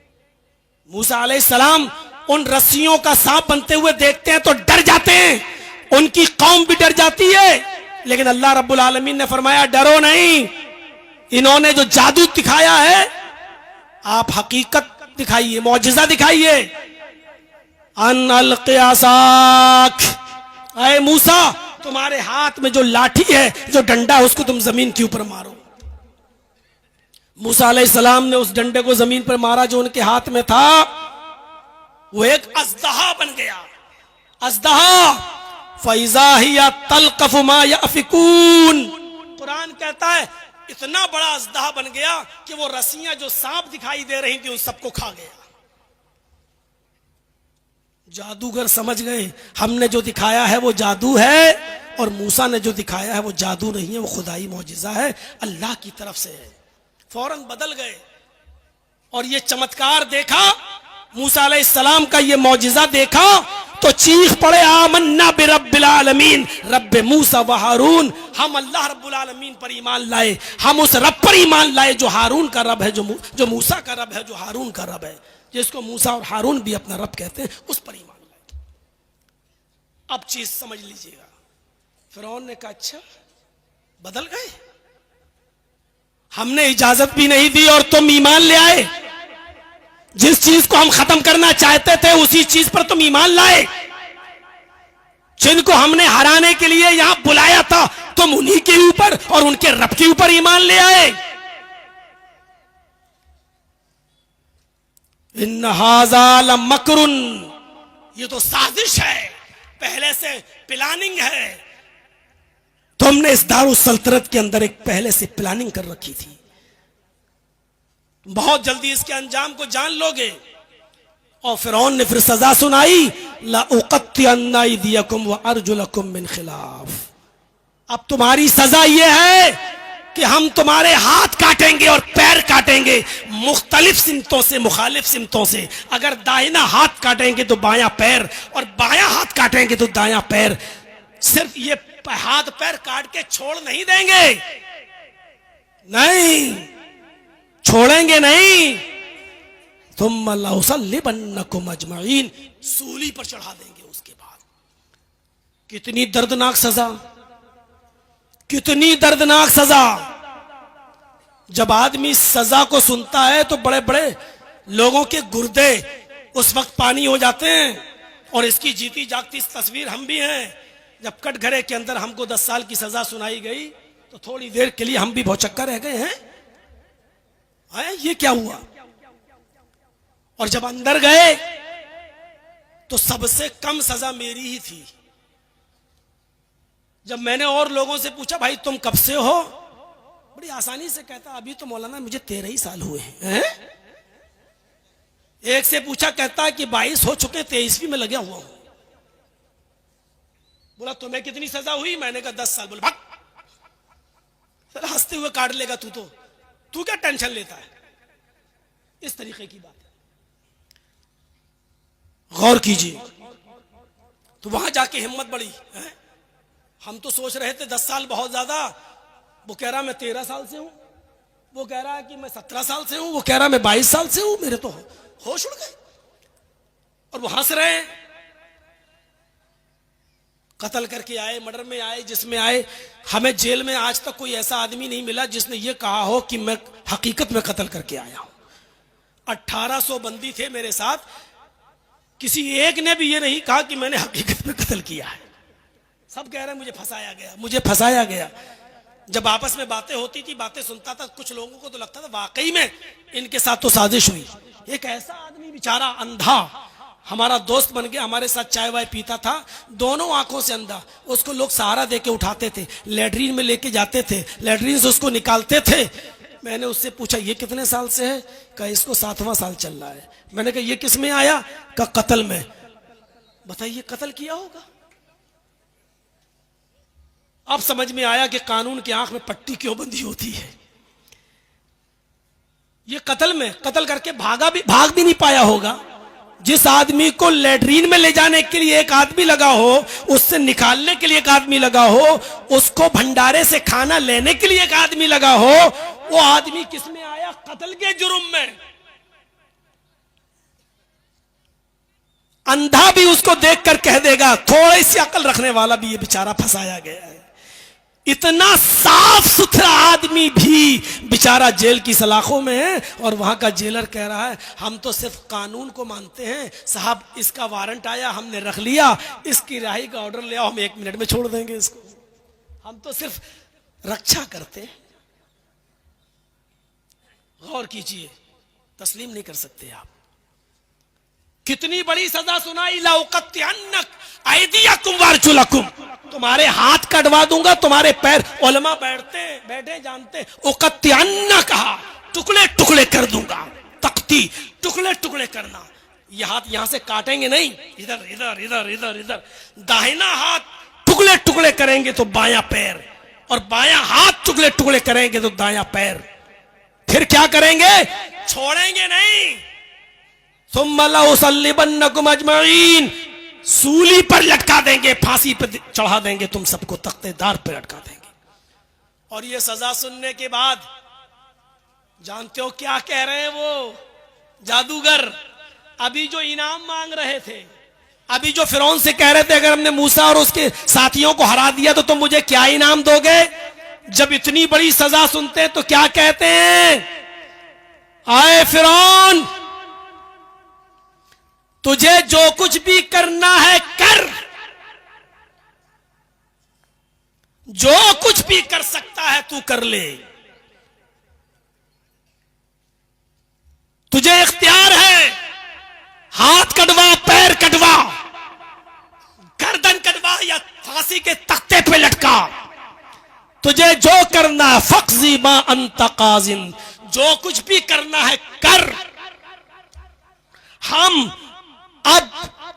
मूसा अलैहिस्सलाम उन रस्सियों का सांप बनते हुए देखते हैं तो डर जाते हैं, उनकी कौम भी डर जाती है। लेकिन अल्लाह रब्बुल आलमीन ने फरमाया डरो नहीं, इन्होंने जो जादू दिखाया है आप हकीकत दिखाइए, मौजिजा दिखाइए। अन अलक़ियासाक, ऐ मूसा तुम्हारे हाथ में जो लाठी है, जो डंडा है, उसको तुम जमीन के ऊपर मारो। मूसा अलैहिस्सलाम ने उस डंडे को जमीन पर मारा जो उनके हाथ में था, वो एक अज़दहा बन गया। अज़दहा फ़इज़ा हिया तल्क़फ़ु मा यअफ़िकून, कुरान कहता है इतना बड़ा अज़दहा बन गया कि वो रस्सियां जो सांप दिखाई दे रही थी उन सबको खा गया। जादूगर समझ गए हमने जो दिखाया है वो जादू है, और मूसा ने जो दिखाया है वो जादू नहीं है, वो खुदाई मौजिजा है, अल्लाह की तरफ से है। फौरन बदल गए और ये चमत्कार देखा, मूसा अलैहिस्सलाम का ये मौजिजा देखा तो चीख पड़े, आमन्ना बिरब्बिल आलमीन, रब्बे मूसा व हारून, हम अल्लाह रब्बुल आलमीन पर ईमान लाए, हम उस रब पर ईमान लाए जो हारून का रब है, जो मूसा का रब है, जो हारून का रब है, जिसको मूसा और हारून भी अपना रब कहते हैं, उस पर ईमान लाए। अब चीज समझ लीजिएगा, फिरौन ने कहा अच्छा बदल गए, हमने इजाजत भी नहीं दी और तुम ईमान ले आए, जिस चीज को हम खत्म करना चाहते थे उसी चीज पर तुम ईमान लाए, जिनको हमने हराने के लिए यहां बुलाया था तुम उन्हीं के ऊपर और उनके रब के ऊपर ईमान ले आए। इन्न हाज़ा लमकरुन, ये तो साजिश है, पहले से प्लानिंग है, तुमने इस दारुस सल्तनत के अंदर एक पहले से प्लानिंग कर रखी थी, बहुत जल्दी इसके अंजाम को जान लोगे। और फिरौन ने फिर सजा सुनाई, ला उक़त्तिअन्ना अयदियकुम व अर्जुलकुम मिन खिलाफ, अब तुम्हारी सजा यह है कि हम तुम्हारे हाथ काटेंगे और पैर काटेंगे मुख्तलिफ सिमतों से, मुखालिफ सिमतों से। अगर दाहिना हाथ काटेंगे तो बायां पैर, और बायां हाथ काटेंगे तो दायां पैर। सिर्फ ये हाथ पैर काट के छोड़ नहीं देंगे, नहीं छोड़ेंगे नहीं, तुम लउसल्लिबन्नकुम अजमईन, सूली पर चढ़ा देंगे। उसके बाद कितनी दर्दनाक सजा, कितनी दर्दनाक सजा। जब आदमी सजा को सुनता है तो बड़े बड़े लोगों के गुर्दे उस वक्त पानी हो जाते हैं। और इसकी जीती जागती तस्वीर हम भी हैं। जब कटघरे के अंदर हमको 10 साल की सजा सुनाई गई तो थोड़ी देर के लिए हम भी भौचक्का रह गए हैं, ये क्या हुआ। और जब अंदर गए तो सबसे कम सजा मेरी ही थी। जब मैंने और लोगों से पूछा भाई तुम कब से हो, बड़ी आसानी से कहता अभी तो मौलाना मुझे 13 ही साल हुए हैं। एक से पूछा, कहता कि 22 हो चुके, 23वीं में लगा हुआ हूं। बोला तुम्हें कितनी सजा हुई, मैंने कहा 10 साल। बोले भाग, हंसते हुए काट लेगा तू क्या टेंशन लेता है। इस तरीके की बात है, गौर कीजिए। तो वहां जाके हिम्मत बढ़ी है? हम तो सोच रहे थे 10 साल बहुत ज्यादा, वो कह रहा मैं 13 साल से हूं, वो कह रहा है कि मैं 17 साल से हूं, वो कह रहा मैं 22 साल से हूं। मेरे तो होश उड़ गए और वो हंस रहे हैं। कत्ल करके आए, मर्डर में आए, जिसमें आए, हमें जेल में आज तक कोई ऐसा आदमी नहीं मिला जिसने ये कहा हो कि मैं हकीकत में कत्ल करके आया हूं। 1800 बंदी थे मेरे साथ, किसी एक ने भी ये नहीं कहा कि मैंने हकीकत में कत्ल किया है। सब कह रहे हैं मुझे फंसाया गया, मुझे फंसाया गया। जब आपस में बातें होती थी, बातें सुनता था, कुछ लोगों को तो लगता था वाकई में इनके साथ तो साजिश हुई। एक ऐसा आदमी बेचारा अंधा हमारा दोस्त बन गया, हमारे साथ चाय वाय पीता था, दोनों आंखों से अंधा। उसको लोग सहारा देके उठाते थे, लेटरीन में लेके जाते थे, लेटरीन से उसको निकालते थे। मैंने उससे पूछा ये कितने साल से है, कहा इसको 7वां साल चल रहा है। मैंने कहा ये किस में आया, कहा कत्ल में। बताइए कत्ल किया होगा। अब समझ में आया कि कानून की आंख में पट्टी क्यों बंधी होती है। ये कत्ल में, कत्ल करके भाग भी नहीं पाया होगा। जिस आदमी को लेटरीन में ले जाने के लिए एक आदमी लगा हो, उससे निकालने के लिए एक आदमी लगा हो, उसको भंडारे से खाना लेने के लिए एक आदमी लगा हो, वो आदमी किस में आया, कत्ल के जुर्म में। अंधा भी उसको देखकर कह देगा, थोड़ी सी अकल रखने वाला भी ये बेचारा फंसाया गया है। इतना साफ सुथरा आदमी भी बेचारा जेल की सलाखों में है और वहां का जेलर कह रहा है हम तो सिर्फ कानून को मानते हैं साहब, इसका वारंट आया हमने रख लिया, इसकी रिहाई का ऑर्डर ले आओ, हम 1 मिनट में छोड़ देंगे इसको, हम तो सिर्फ रक्षा करते हैं। गौर कीजिए, तस्लीम नहीं कर सकते आप। कितनी बड़ी सजा सुनाई, लउक़त्तिअन्नक अयदियकुम वअरजुलकुम, तुम्हारे हाथ कटवा दूंगा, तुम्हारे पैर। उलमा बैठे जानते, उक़त्तिअन्न कहा, टुकड़े टुकड़े कर दूंगा, तख्ती टुकड़े टुकड़े करना। ये हाथ यहां से काटेंगे नहीं, इधर इधर इधर इधर इधर। दाहिना हाथ टुकड़े टुकड़े करेंगे तो बायां पैर, और बायां हाथ टुकड़े टुकड़े करेंगे तो दायां पैर। फिर क्या करेंगे? छोड़ेंगे नहीं। सुम्मा लउसल्लिबन्नकुम अजमईन, सूली पर लटका देंगे, फांसी पर चढ़ा देंगे, तुम सबको तख्तेदार पर लटका देंगे। और ये सजा सुनने के बाद जानते हो क्या कह रहे हैं वो जादूगर? अभी जो इनाम मांग रहे थे, अभी जो फिरौन से कह रहे थे अगर हमने मूसा और उसके साथियों को हरा दिया तो तुम मुझे क्या इनाम दोगे, जब इतनी बड़ी सजा सुनते हैं तो क्या कहते हैं? आए फिरौन, तुझे जो कुछ भी करना है कर, जो कुछ भी कर सकता है तू कर ले, तुझे इख्तियार है। हाथ कटवा, पैर कटवा, गर्दन कटवा या फांसी के तख्ते पे लटका, तुझे जो करना है। फक्जी मा अंत काजिन, जो कुछ भी करना है कर। हम अब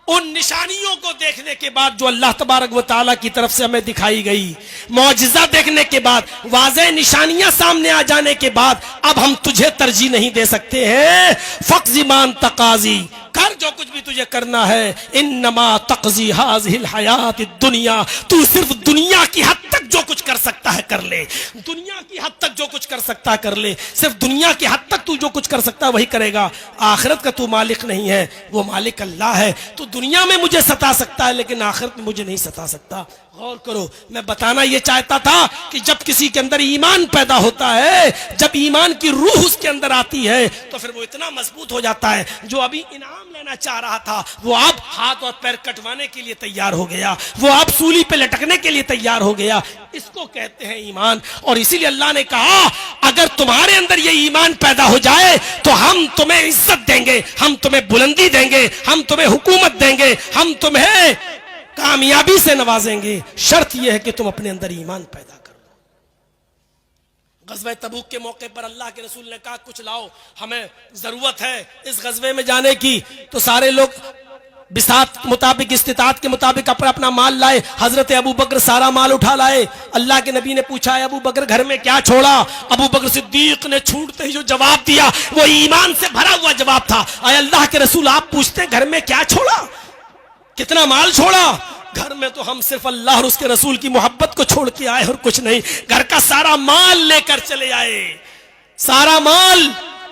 उन निशानियों को देखने के बाद जो अल्लाह तबारक व तआला की तरफ से हमें दिखाई गई, मौजिज़ा देखने के बाद, वाज़ेह निशानियां सामने आ जाने के बाद, अब हम तुझे तरजीह नहीं दे सकते हैं। फ़क़्ज़ी मा अंत क़ाज़ी, कर जो कुछ भी तुझे करना है। इन्नमा तक़ज़ी हाज़िहिल हयातिद दुनिया, तू सिर्फ दुनिया की हद तक जो कुछ कर सकता है कर ले, दुनिया की हद तक जो कुछ कर सकता है कर ले, सिर्फ दुनिया की हद तक तू जो कुछ कर सकता है वही करेगा। आखिरत का तू मालिक नहीं है, वो मालिक अल्लाह है। तो दुनिया में मुझे सता सकता है लेकिन आखिरत में मुझे नहीं सता सकता। गौर करो, मैं बताना यह चाहता था कि जब किसी के अंदर ईमान पैदा होता है, जब ईमान की रूह उसके अंदर आती है तो फिर वो इतना मजबूत हो जाता है, जो अभी इनाम लेना चाह रहा था वो अब हाथ और पैर कटवाने के लिए तैयार हो गया, वो अब सूली पे लटकने के लिए तैयार हो गया। इसको कहते हैं ईमान। और इसीलिए अल्लाह ने कहा अगर तुम्हारे अंदर ये ईमान पैदा हो जाए तो हम तुम्हें इज्जत देंगे, हम तुम्हें बुलंदी देंगे, हम तुम्हें हुकूमत देंगे, हम तुम्हें कामयाबी से नवाजेंगे। शर्त यह है कि तुम अपने अंदर ईमान पैदा करो। गज़वे तबूक के मौके पर अल्लाह के रसूल ने कहा कुछ लाओ, हमें जरूरत है इस गज़वे में जाने की। तो सारे लोग बिसात के मुताबिक, इस्तिताअत के मुताबिक अपना अपना माल लाए। हजरत अबू बकर सारा माल उठा लाए। अल्लाह के नबी ने पूछा अबू बकर घर में क्या छोड़ा? अबू बकर सिद्दीक ने छूटते ही जो जवाब दिया वो ईमान से भरा हुआ जवाब था। आए अल्लाह के रसूल आप पूछते हैं घर में क्या छोड़ा, कितना माल छोड़ा? घर में तो हम सिर्फ अल्लाह और उसके रसूल की मोहब्बत को छोड़ के आए और कुछ नहीं। घर का सारा माल लेकर चले आए, सारा माल,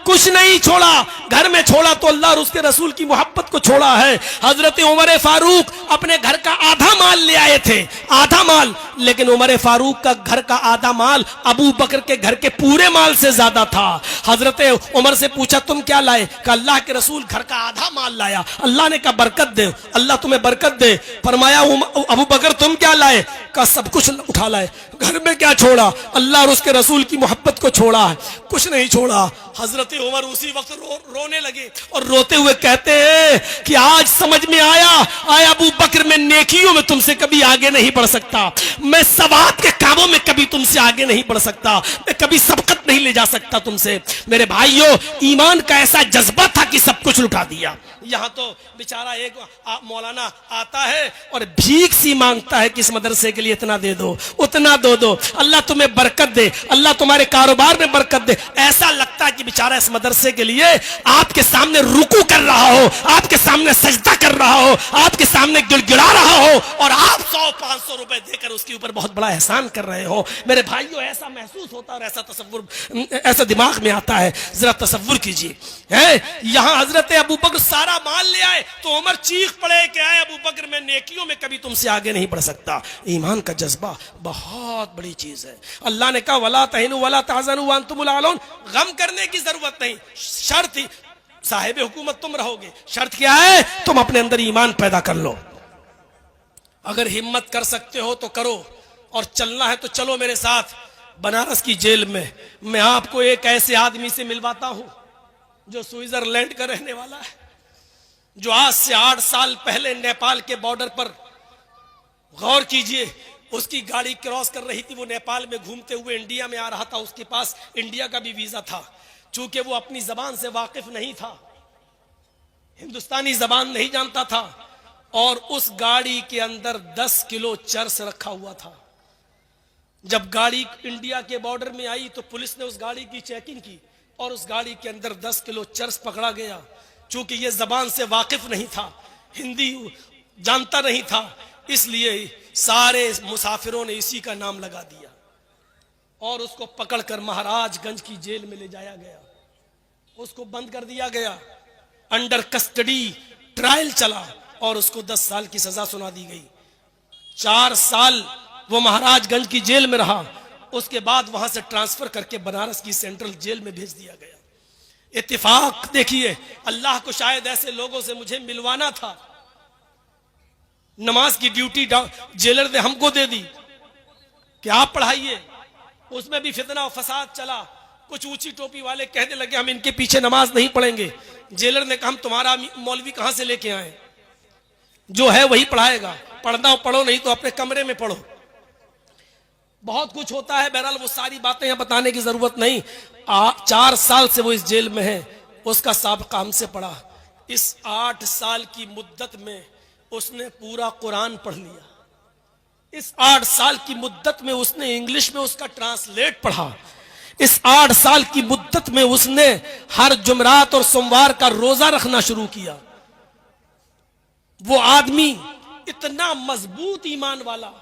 कुछ नहीं छोड़ा। घर में छोड़ा तो अल्लाह और उसके रसूल की मोहब्बत को छोड़ा है। हजरत उमर फारूक अपने घर का आधा माल ले आए थे, आधा माल, लेकिन उमर फारूक का घर का आधा माल अबू बकर के घर के पूरे माल से ज्यादा था। हजरत उमर से पूछा तुम क्या लाए? कहा अल्लाह के रसूल घर का आधा माल लाया। अल्लाह ने कहा बरकत दे, अल्लाह तुम्हें बरकत दे। फरमाया अबू बकर तुम क्या लाए? कहा सब कुछ उठा लाए। घर में क्या छोड़ा? अल्लाह और उसके रसूल की मोहब्बत को छोड़ा है, कुछ नहीं छोड़ा। हजरत उमर उसी वक्त रोने लगे और रोते हुए कहते हैं कि आज समझ में आया अबू बकर मैं नेकियों में तुमसे कभी आगे नहीं बढ़ सकता, मैं सवात के कामों में कभी तुमसे आगे नहीं बढ़ सकता, मैं कभी सबकत नहीं ले जा सकता तुमसे। मेरे भाइयों, ईमान का ऐसा जज्बा था कि सब कुछ लुटा दिया। यहाँ तो बेचारा एक मौलाना आता है और भीख सी मांगता है कि इस मदरसे के लिए इतना दे दो, उतना दो, अल्लाह तुम्हें बरकत दे, अल्लाह तुम्हारे कारोबार में बरकत दे। ऐसा लगता है कि बेचारा इस मदरसे के लिए आपके सामने रुकू कर रहा हो, आपके सामने सजदा कर रहा हो, आपके सामने गिड़गिड़ा रहा हो और आप 100-500 रुपए देकर उसके ऊपर बहुत बड़ा एहसान कर रहे हो। मेरे भाइयों, ऐसा महसूस होता है और ऐसा तसव्वुर, ऐसा दिमाग में आता है। जरा तसव्वुर कीजिए, यहाँ हजरत अबू बकर सारा माल ले आए तो उमर चीख पड़े कि आए अबू बकर मैं नेकियों में कभी तुमसे आगे नहीं बढ़ सकता। ईमान का जज्बा बहुत बड़ी चीज है। अल्लाह ने कहा वला तहिनु वला तहज़नु व अंतुमुल आलौन, गम करने की जरूरत नहीं, शर्त ही साहिब हुकूमत तुम रहोगे। शर्त क्या है? तुम अपने अंदर ईमान पैदा कर लो। अगर हिम्मत कर सकते हो तो करो, और चलना है तो चलो मेरे साथ बनारस की जेल में। मैं आपको एक ऐसे आदमी से मिलवाता हूं जो स्विट्जरलैंड का रहने वाला है, जो आज से 8 साल पहले नेपाल के बॉर्डर पर, गौर कीजिए, उसकी गाड़ी क्रॉस कर रही थी, वो नेपाल में घूमते हुए इंडिया में आ रहा था, उसके पास इंडिया का भी वीजा था। चूंकि वो अपनी जबान से वाकिफ नहीं था हिंदुस्तानी जबान नहीं जानता था, और उस गाड़ी के अंदर 10 किलो चर्स रखा हुआ था। जब गाड़ी इंडिया के बॉर्डर में आई तो पुलिस ने उस गाड़ी की चेकिंग की और उस गाड़ी के अंदर 10 किलो चर्स पकड़ा गया। चूंकि ये जबान से वाकिफ नहीं था, हिंदी जानता नहीं था, इसलिए सारे मुसाफिरों ने इसी का नाम लगा दिया और उसको पकड़कर महाराजगंज की जेल में ले जाया गया। उसको बंद कर दिया गया, अंडर कस्टडी ट्रायल चला और उसको 10 साल की सजा सुना दी गई। 4 साल वो महाराजगंज की जेल में रहा, उसके बाद वहां से ट्रांसफर करके बनारस की सेंट्रल जेल में भेज दिया गया। इत्तेफाक देखिए, अल्लाह को शायद ऐसे लोगों से मुझे मिलवाना था। नमाज की ड्यूटी जेलर ने हमको दे दी कि आप पढ़ाइए, उसमें भी फितना और फसाद चला। कुछ ऊंची टोपी वाले कहने लगे हम इनके पीछे नमाज नहीं पढ़ेंगे। जेलर ने कहा हम तुम्हारा मौलवी कहां से लेके आए, जो है वही पढ़ाएगा, पढ़ना हो पढ़ो, नहीं तो अपने कमरे में पढ़ो। बहुत कुछ होता है, बहरहाल वो सारी बातें यहां बताने की जरूरत नहीं। 4 साल से वो इस जेल में है, उसका साबिका हमसे पढ़ा। इस 8 साल की मुद्दत में उसने पूरा कुरान पढ़ लिया। इस 8 साल की मुद्दत में उसने इंग्लिश में उसका ट्रांसलेट पढ़ा। इस 8 साल की मुद्दत में उसने हर जुमरात और सोमवार का रोजा रखना शुरू किया। वो आदमी इतना मजबूत ईमान वाला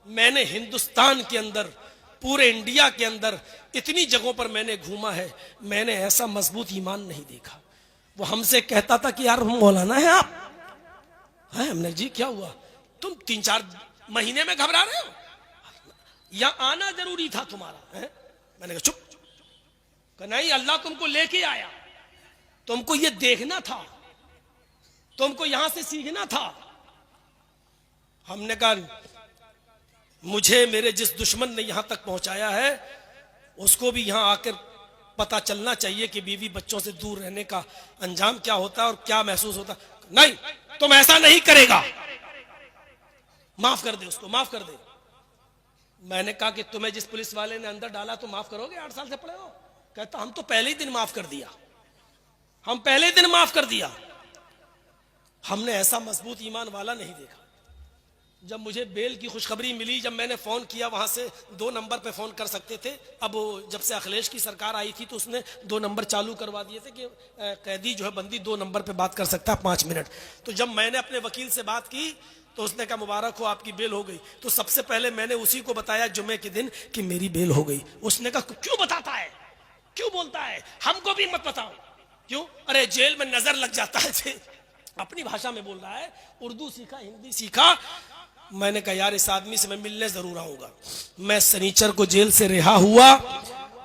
मैंने हिंदुस्तान के अंदर, पूरे इंडिया के अंदर इतनी जगहों पर मैंने घूमा है, मैंने ऐसा मजबूत ईमान नहीं देखा। वो हमसे कहता था कि यार मौलाना है आप हैं? हमने जी क्या हुआ, तुम 3-4 महीने में घबरा रहे हो, यहां आना जरूरी था तुम्हारा है? मैंने कहा चुप। कहा नहीं, अल्लाह तुमको लेके आया, तुमको ये देखना था, तुमको यहां से सीखना था। हमने कहा मुझे मेरे जिस दुश्मन ने यहां तक पहुंचाया है उसको भी यहां आकर पता चलना चाहिए कि बीवी बच्चों से दूर रहने का अंजाम क्या होता है और क्या महसूस होता है। नहीं, तुम ऐसा नहीं करेगा, माफ कर दे उसको, माफ कर दे। मैंने कहा कि तुम्हें जिस पुलिस वाले ने अंदर डाला तो माफ करोगे? 8 साल से पड़े हो। कहता हम तो पहले ही दिन माफ कर दिया, हम पहले ही दिन माफ कर दिया। हमने ऐसा मजबूत ईमान वाला नहीं देखा। जब मुझे बेल की खुशखबरी मिली, जब मैंने फोन किया, वहां से 2 नंबर पे फोन कर सकते थे। अब जब से अखिलेश की सरकार आई थी तो उसने 2 नंबर चालू करवा दिए थे कि कैदी जो है बंदी 2 नंबर पे बात कर सकता है 5 मिनट। तो जब मैंने अपने वकील से बात की तो उसने कहा मुबारक हो आपकी बेल हो गई। तो सबसे पहले मैंने उसी को बताया जुमे के दिन कि मेरी बेल हो गई। उसने कहा क्यों बताता है, क्यों बोलता है, हमको भी मत बताओ। क्यों? अरे जेल में नजर लग जाता है। अपनी भाषा में बोल रहा है, उर्दू सीखा, हिंदी सीखा। मैंने कहा यार इस आदमी से मैं मिलने जरूर आऊंगा। मैं शनिचर को जेल से रिहा हुआ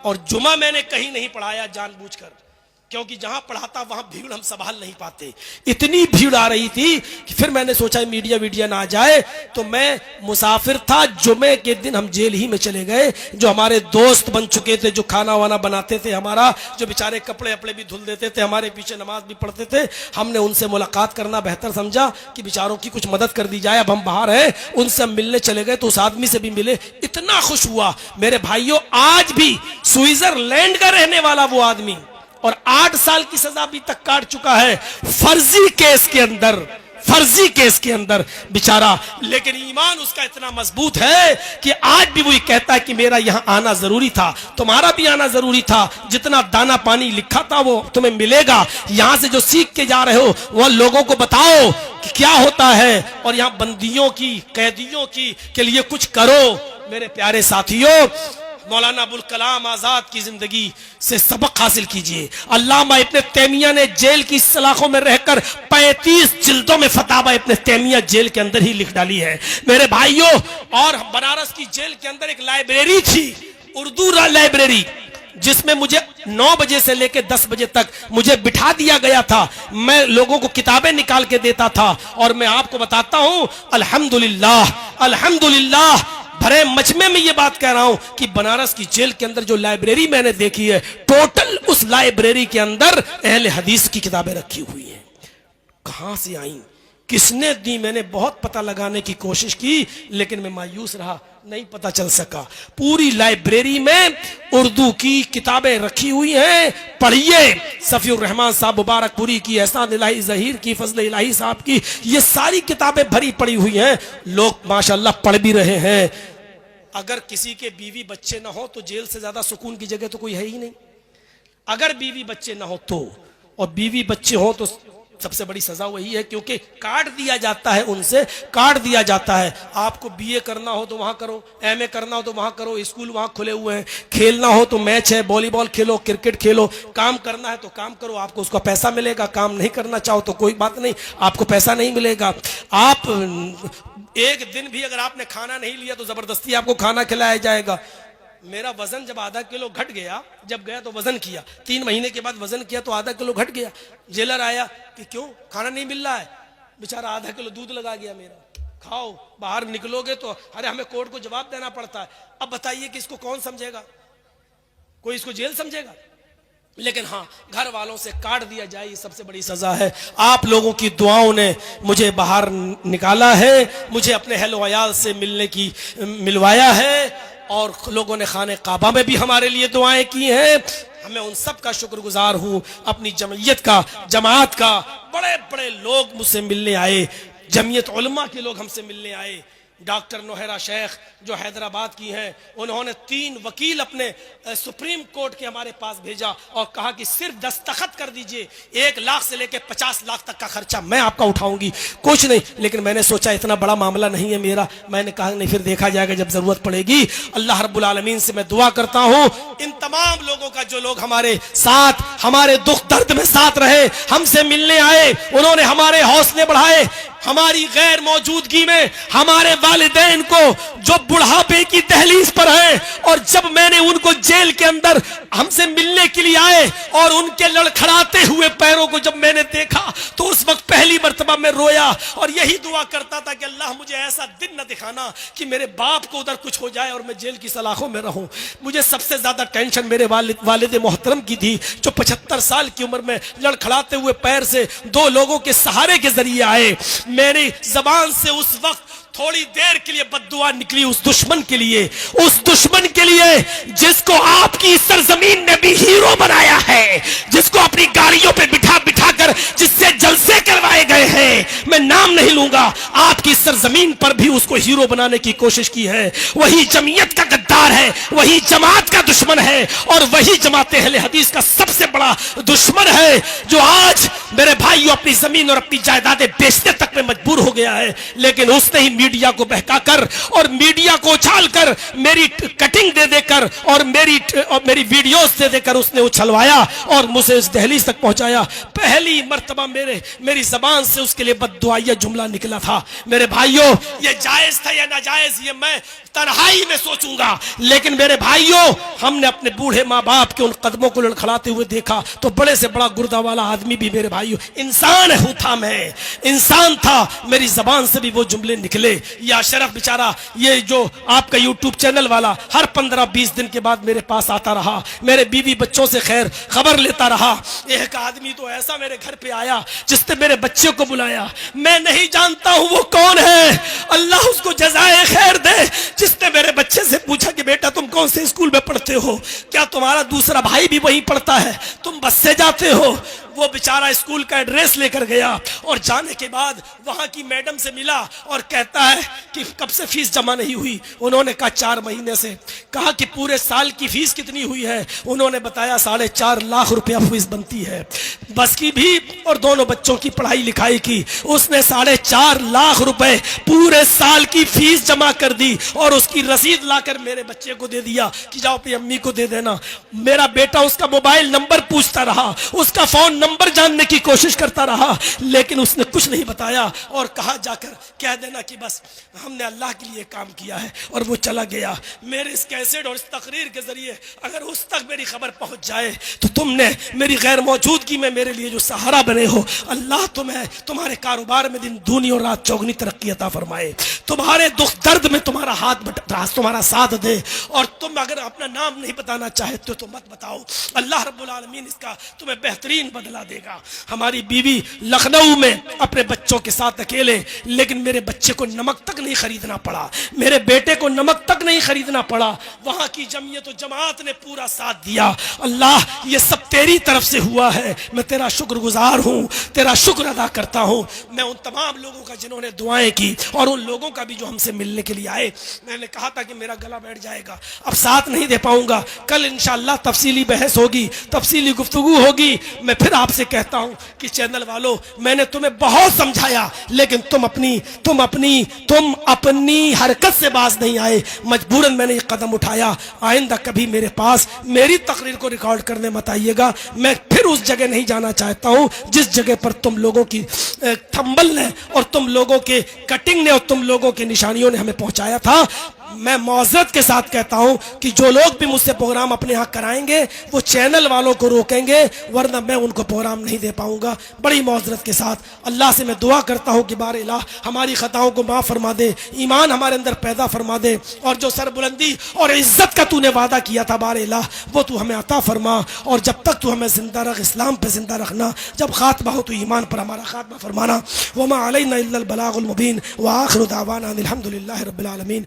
और जुमा मैंने कहीं नहीं पढ़ाया जानबूझकर, क्योंकि जहां पढ़ाता वहां भीड़ हम संभाल नहीं पाते। इतनी भीड़ आ रही थी कि फिर मैंने सोचा मीडिया वीडिया ना आ जाए, तो मैं मुसाफिर था। जुमे के दिन हम जेल ही में चले गए। जो हमारे दोस्त बन चुके थे, जो खाना वाना बनाते थे हमारा, जो बेचारे कपड़े अपड़े भी धुल देते थे, हमारे पीछे नमाज भी पढ़ते थे, हमने उनसे मुलाकात करना बेहतर समझा कि बेचारों की कुछ मदद कर दी जाए। अब हम बाहर हैं, उनसे हम मिलने चले गए तो उस आदमी से भी मिले। इतना खुश हुआ मेरे भाइयों। आज भी स्विट्जरलैंड का रहने वाला वो आदमी, और 8 साल की सजा अभी तक काट चुका है फर्जी केस के अंदर, फर्जी केस के अंदर बेचारा। लेकिन ईमान उसका इतना मजबूत है कि आज भी वही कहता है कि मेरा यहां आना जरूरी था, तुम्हारा भी आना जरूरी था। जितना दाना पानी लिखा था वो तुम्हें मिलेगा। यहां से जो सीख के जा रहे हो वह लोगों को बताओ कि क्या होता है, और यहां बंदियों की, कैदियों की के लिए कुछ करो। मेरे प्यारे साथियों, मौलाना अबुल कलाम आजाद की जिंदगी से सबक हासिल कीजिए। अल्लामा इब्ने तैमिया ने जेल की सलाखों में रहकर 35 जिल्दों में फतावा इब्ने तैमिया जेल के अंदर ही लिख डाली है मेरे भाइयों। और बनारस की जेल के अंदर एक लाइब्रेरी थी, उर्दू लाइब्रेरी, जिसमें मुझे 9 बजे से लेकर 10 बजे तक मुझे बिठा दिया गया था। मैं लोगों को किताबें निकाल के देता था। और मैं आपको बताता हूं अल्हम्दुलिल्लाह, अल्हम्दुलिल्लाह, भरे मजमे में ये बात कह रहा हूं कि बनारस की जेल के अंदर जो लाइब्रेरी मैंने देखी है, टोटल उस लाइब्रेरी के अंदर अहले हदीस की किताबें रखी हुई हैं। कहां से आई, किसने दी? मैंने बहुत पता लगाने की कोशिश की, लेकिन मैं मायूस रहा, नहीं पता चल सका। पूरी लाइब्रेरी में उर्दू की किताबें रखी हुई हैं, पढ़िए सफीउर रहमान साहब मुबारकपुरी की, एहसान इलाही ज़हीर की, फजल इलाही साहब की, ये सारी किताबें भरी पड़ी हुई हैं, लोग माशाअल्लाह पढ़ भी रहे हैं। अगर किसी के बीवी बच्चे ना हो तो जेल से ज्यादा सुकून की जगह तो कोई है ही नहीं। अगर बीवी बच्चे ना हो तो, और बीवी बच्चे हो तो सबसे बड़ी सजा वही है, क्योंकि काट दिया जाता है, उनसे काट दिया जाता है। आपको बीए करना हो तो वहां करो, एमए करना हो तो वहां करो, स्कूल वहां खुले हुए हैं, खेलना हो तो मैच है, वॉलीबॉल खेलो, क्रिकेट खेलो, काम करना है तो काम करो, आपको उसका पैसा मिलेगा, काम नहीं करना चाहो तो कोई बात नहीं, आपको पैसा नहीं मिलेगा। आप एक दिन भी अगर आपने खाना नहीं लिया तो जबरदस्ती आपको खाना खिलाया जाएगा। मेरा वजन जब आधा किलो घट गया, जब गया तो वजन किया, 3 महीने के बाद वजन किया तो आधा किलो घट गया। जेलर आया कि क्यों खाना नहीं मिल रहा है, बेचारा आधा किलो दूध लगा गया मेरा, खाओ, बाहर निकलोगे तो अरे हमें कोर्ट को जवाब देना पड़ता है। अब बताइए कि इसको कौन समझेगा, कोई इसको जेल समझेगा? लेकिन हाँ, घर वालों से काट दिया जाए, ये सबसे बड़ी सजा है। आप लोगों की दुआओं ने मुझे बाहर निकाला है, मुझे अपने अहल वयाल से मिलवाया है, और लोगों ने खाने काबा में भी हमारे लिए दुआएं की हैं। हमें उन सब का शुक्रगुजार हूं, अपनी जमयत का, जमात का। बड़े बड़े लोग मुझसे मिलने आए, जमियत उलमा के लोग हमसे मिलने आए। डॉक्टर नोहरा शेख जो हैदराबाद की हैं, उन्होंने 3 वकील अपने सुप्रीम कोर्ट के हमारे पास भेजा और कहा कि सिर्फ दस्तखत कर दीजिए, 1 लाख से लेकर 50 लाख तक का खर्चा मैं आपका उठाऊंगी, कुछ नहीं। लेकिन मैंने सोचा इतना बड़ा मामला नहीं है मेरा, मैंने कहा नहीं, फिर देखा जाएगा जब जरूरत पड़ेगी। अल्लाह रब्बुल आलमीन से मैं दुआ करता हूँ इन तमाम लोगों का, जो लोग हमारे साथ, हमारे दुख दर्द में साथ रहे, हमसे मिलने आए, उन्होंने हमारे हौसले बढ़ाए, हमारी गैर मौजूदगी में हमारे वालिदैन को जो बुढ़ापे की दहलीज पर है, और जब मैंने उनको जेल के अंदर हमसे मिलने के लिए आए और उनके लड़खड़ाते हुए पैरों को जब मैंने देखा तो उस वक्त पहली मर्तबा मैं रोया और यही दुआ करता था कि अल्लाह मुझे ऐसा दिन न दिखाना कि मेरे बाप को उधर कुछ हो जाए और मैं जेल की सलाखों में रहूं। मुझे सबसे ज्यादा टेंशन मेरे वालिद मोहतरम की थी, जो 75 साल की उम्र में लड़खड़ाते हुए पैर से 2 लोगों के सहारे के जरिए आए। मेरी जबान से उस वक्त थोड़ी देर के लिए बद्दुआ निकली उस दुश्मन के लिए जिसको आपकी सरजमीन ने भी हीरो बनाया है, जिसको अपनी गाड़ियों पे बिठा बिठा कर जिससे जलसे करवाए गए हैं, मैं नाम नहीं लूंगा, आपकी सरजमीन पर भी उसको हीरो बनाने की कोशिश की है। वही जमीयत का गद्दार है, वही जमात का दुश्मन है, और वही जमात अहले हदीस का सबसे बड़ा दुश्मन है, जो आज मेरे भाइयों अपनी जमीन और अपनी जायदादें बेचने तक में मजबूर हो गया है। लेकिन उसने ही मीडिया को बहकाकर और मीडिया को उछालकर, मेरी कटिंग दे देकर और मेरी वीडियोस दे देकर उसने उछलवाया और मुझे इस दहलीज तक पहुंचाया। पहली मर्तबा मेरी जबान से उसके लिए बद्दुआ ये जुमला निकला था। मेरे भाइयों, ये जायज था या नाजायज ये मैं तन्हाई में सोचूंगा, लेकिन मेरे भाइयों, हमने अपने बूढ़े माँ बाप के उन कदमों को लड़खड़ाते हुए देखा तो बड़े से बड़ा गुर्दा वाला आदमी भी मेरे भाइयों इंसान था, मैं इंसान था, मेरी जबान से भी वो जुमले निकले। या शरफ बेचारा, ये जो आपका यूट्यूब चैनल वाला, हर 15-20 दिन के बाद मेरे पास आता रहा, मेरे बीवी बच्चों से खैर खबर लेता रहा। एक आदमी तो ऐसा मेरे घर पे आया जिसने मेरे बच्चे को बुलाया, मैं नहीं जानता हूं वो कौन है, अल्लाह उसको जज़ाए खैर दे, जिसने मेरे बच्चे से पूछा कि बेटा तुम कौन से स्कूल में पढ़ते हो, क्या तुम्हारा दूसरा भाई भी वहीं पढ़ता है, तुम बस से जाते हो? वो बेचारा स्कूल का एड्रेस लेकर गया और जाने के बाद वहां की मैडम से मिला और कहता है कि कब से फीस जमा नहीं हुई। उन्होंने कहा 4 महीने से। कहा कि पूरे साल की फीस कितनी हुई है? उन्होंने बताया 4.5 लाख रुपया फीस बनती है, बस की भी और दोनों बच्चों की पढ़ाई लिखाई की। उसने 4.5 लाख रुपए पूरे साल की फीस जमा कर दी और उसकी रसीद लाकर मेरे बच्चे को दे दिया कि जाओ अपनी अम्मी को दे देना। मेरा बेटा उसका मोबाइल नंबर पूछता रहा, उसका फोन नंबर जानने की कोशिश करता रहा, लेकिन उसने कुछ नहीं बताया और कहा जाकर कह देना कि बस हमने अल्लाह के लिए काम किया है, और वो चला गया। मेरे इस कैसेट और इस तकरीर के जरिए अगर उस तक मेरी खबर पहुंच जाए तो तुमने मेरी गैर मौजूदगी में मेरे लिए जो सहारा बने हो, अल्लाह तुम्हें तुम्हारे कारोबार में दिन दूनी और रात चौगनी तरक्की अता फरमाए, तुम्हारे दुख दर्द में तुम्हारा तुम्हारा साथ दे। और तुम अगर अपना नाम नहीं बताना चाहे तो मत बताओ, अल्लाह रब्बुल आलमीन इसका तुम्हें बेहतरीन बदला जला देगा। हमारी बीवी लखनऊ में अपने बच्चों के साथ अकेले, लेकिन मेरे बच्चे को नमक तक नहीं खरीदना पड़ा, मेरे बेटे को नमक तक नहीं खरीदना पड़ा। वहां की जमीयत और जमात ने पूरा साथ दिया। अल्लाह ये सब तेरी तरफ से हुआ है, मैं तेरा शुक्रगुजार हूँ, तेरा शुक्र अदा करता हूँ। मैं उन तमाम लोगों का जिन्होंने दुआएं की और उन लोगों का भी जो हमसे मिलने के लिए आए। मैंने कहा था कि मेरा गला बैठ जाएगा, अब साथ नहीं दे पाऊंगा। कल इंशाअल्लाह तफसीली बहस होगी, तफसीली गुफ्तगू होगी। मैं फिर आपसे कहता हूं कि चैनल वालों, मैंने तुम्हें बहुत समझाया, लेकिन तुम अपनी हरकत से बाज नहीं आए। मजबूरन मैंने ये कदम उठाया। आइंदा कभी मेरे पास मेरी तकरीर को रिकॉर्ड करने मत आइएगा। मैं फिर उस जगह नहीं जाना चाहता हूं जिस जगह पर तुम लोगों की थंबल ने और तुम लोगों के कटिंग ने और तुम लोगों की निशानियों ने हमें पहुंचाया था। मैं मौजरत के साथ कहता हूं कि जो लोग भी मुझसे प्रोग्राम अपने यहाँ कराएंगे वो चैनल वालों को रोकेंगे, वरना मैं उनको प्रोग्राम नहीं दे पाऊंगा। बड़ी मौजरत के साथ अल्लाह से मैं दुआ करता हूं कि बार इलाह हमारी खताओं को माफ़ फरमा दे, ईमान हमारे अंदर पैदा फरमा दे, और जो सरबुलंदी और इज्जत का तूने वादा किया था बार इलाह, वो तू हमें अता फरमा। और जब तक तू हमें जिंदा रख, इस्लाम पर जिंदा रखना, जब खात्मा हो तो ईमान पर हमारा खात्मा फरमाना। वमा अलैना इल्लल बलागुल मुबीन व आखिरु दावाना अनिल हम्दुलिल्लाहि रब्बिल आलमीन।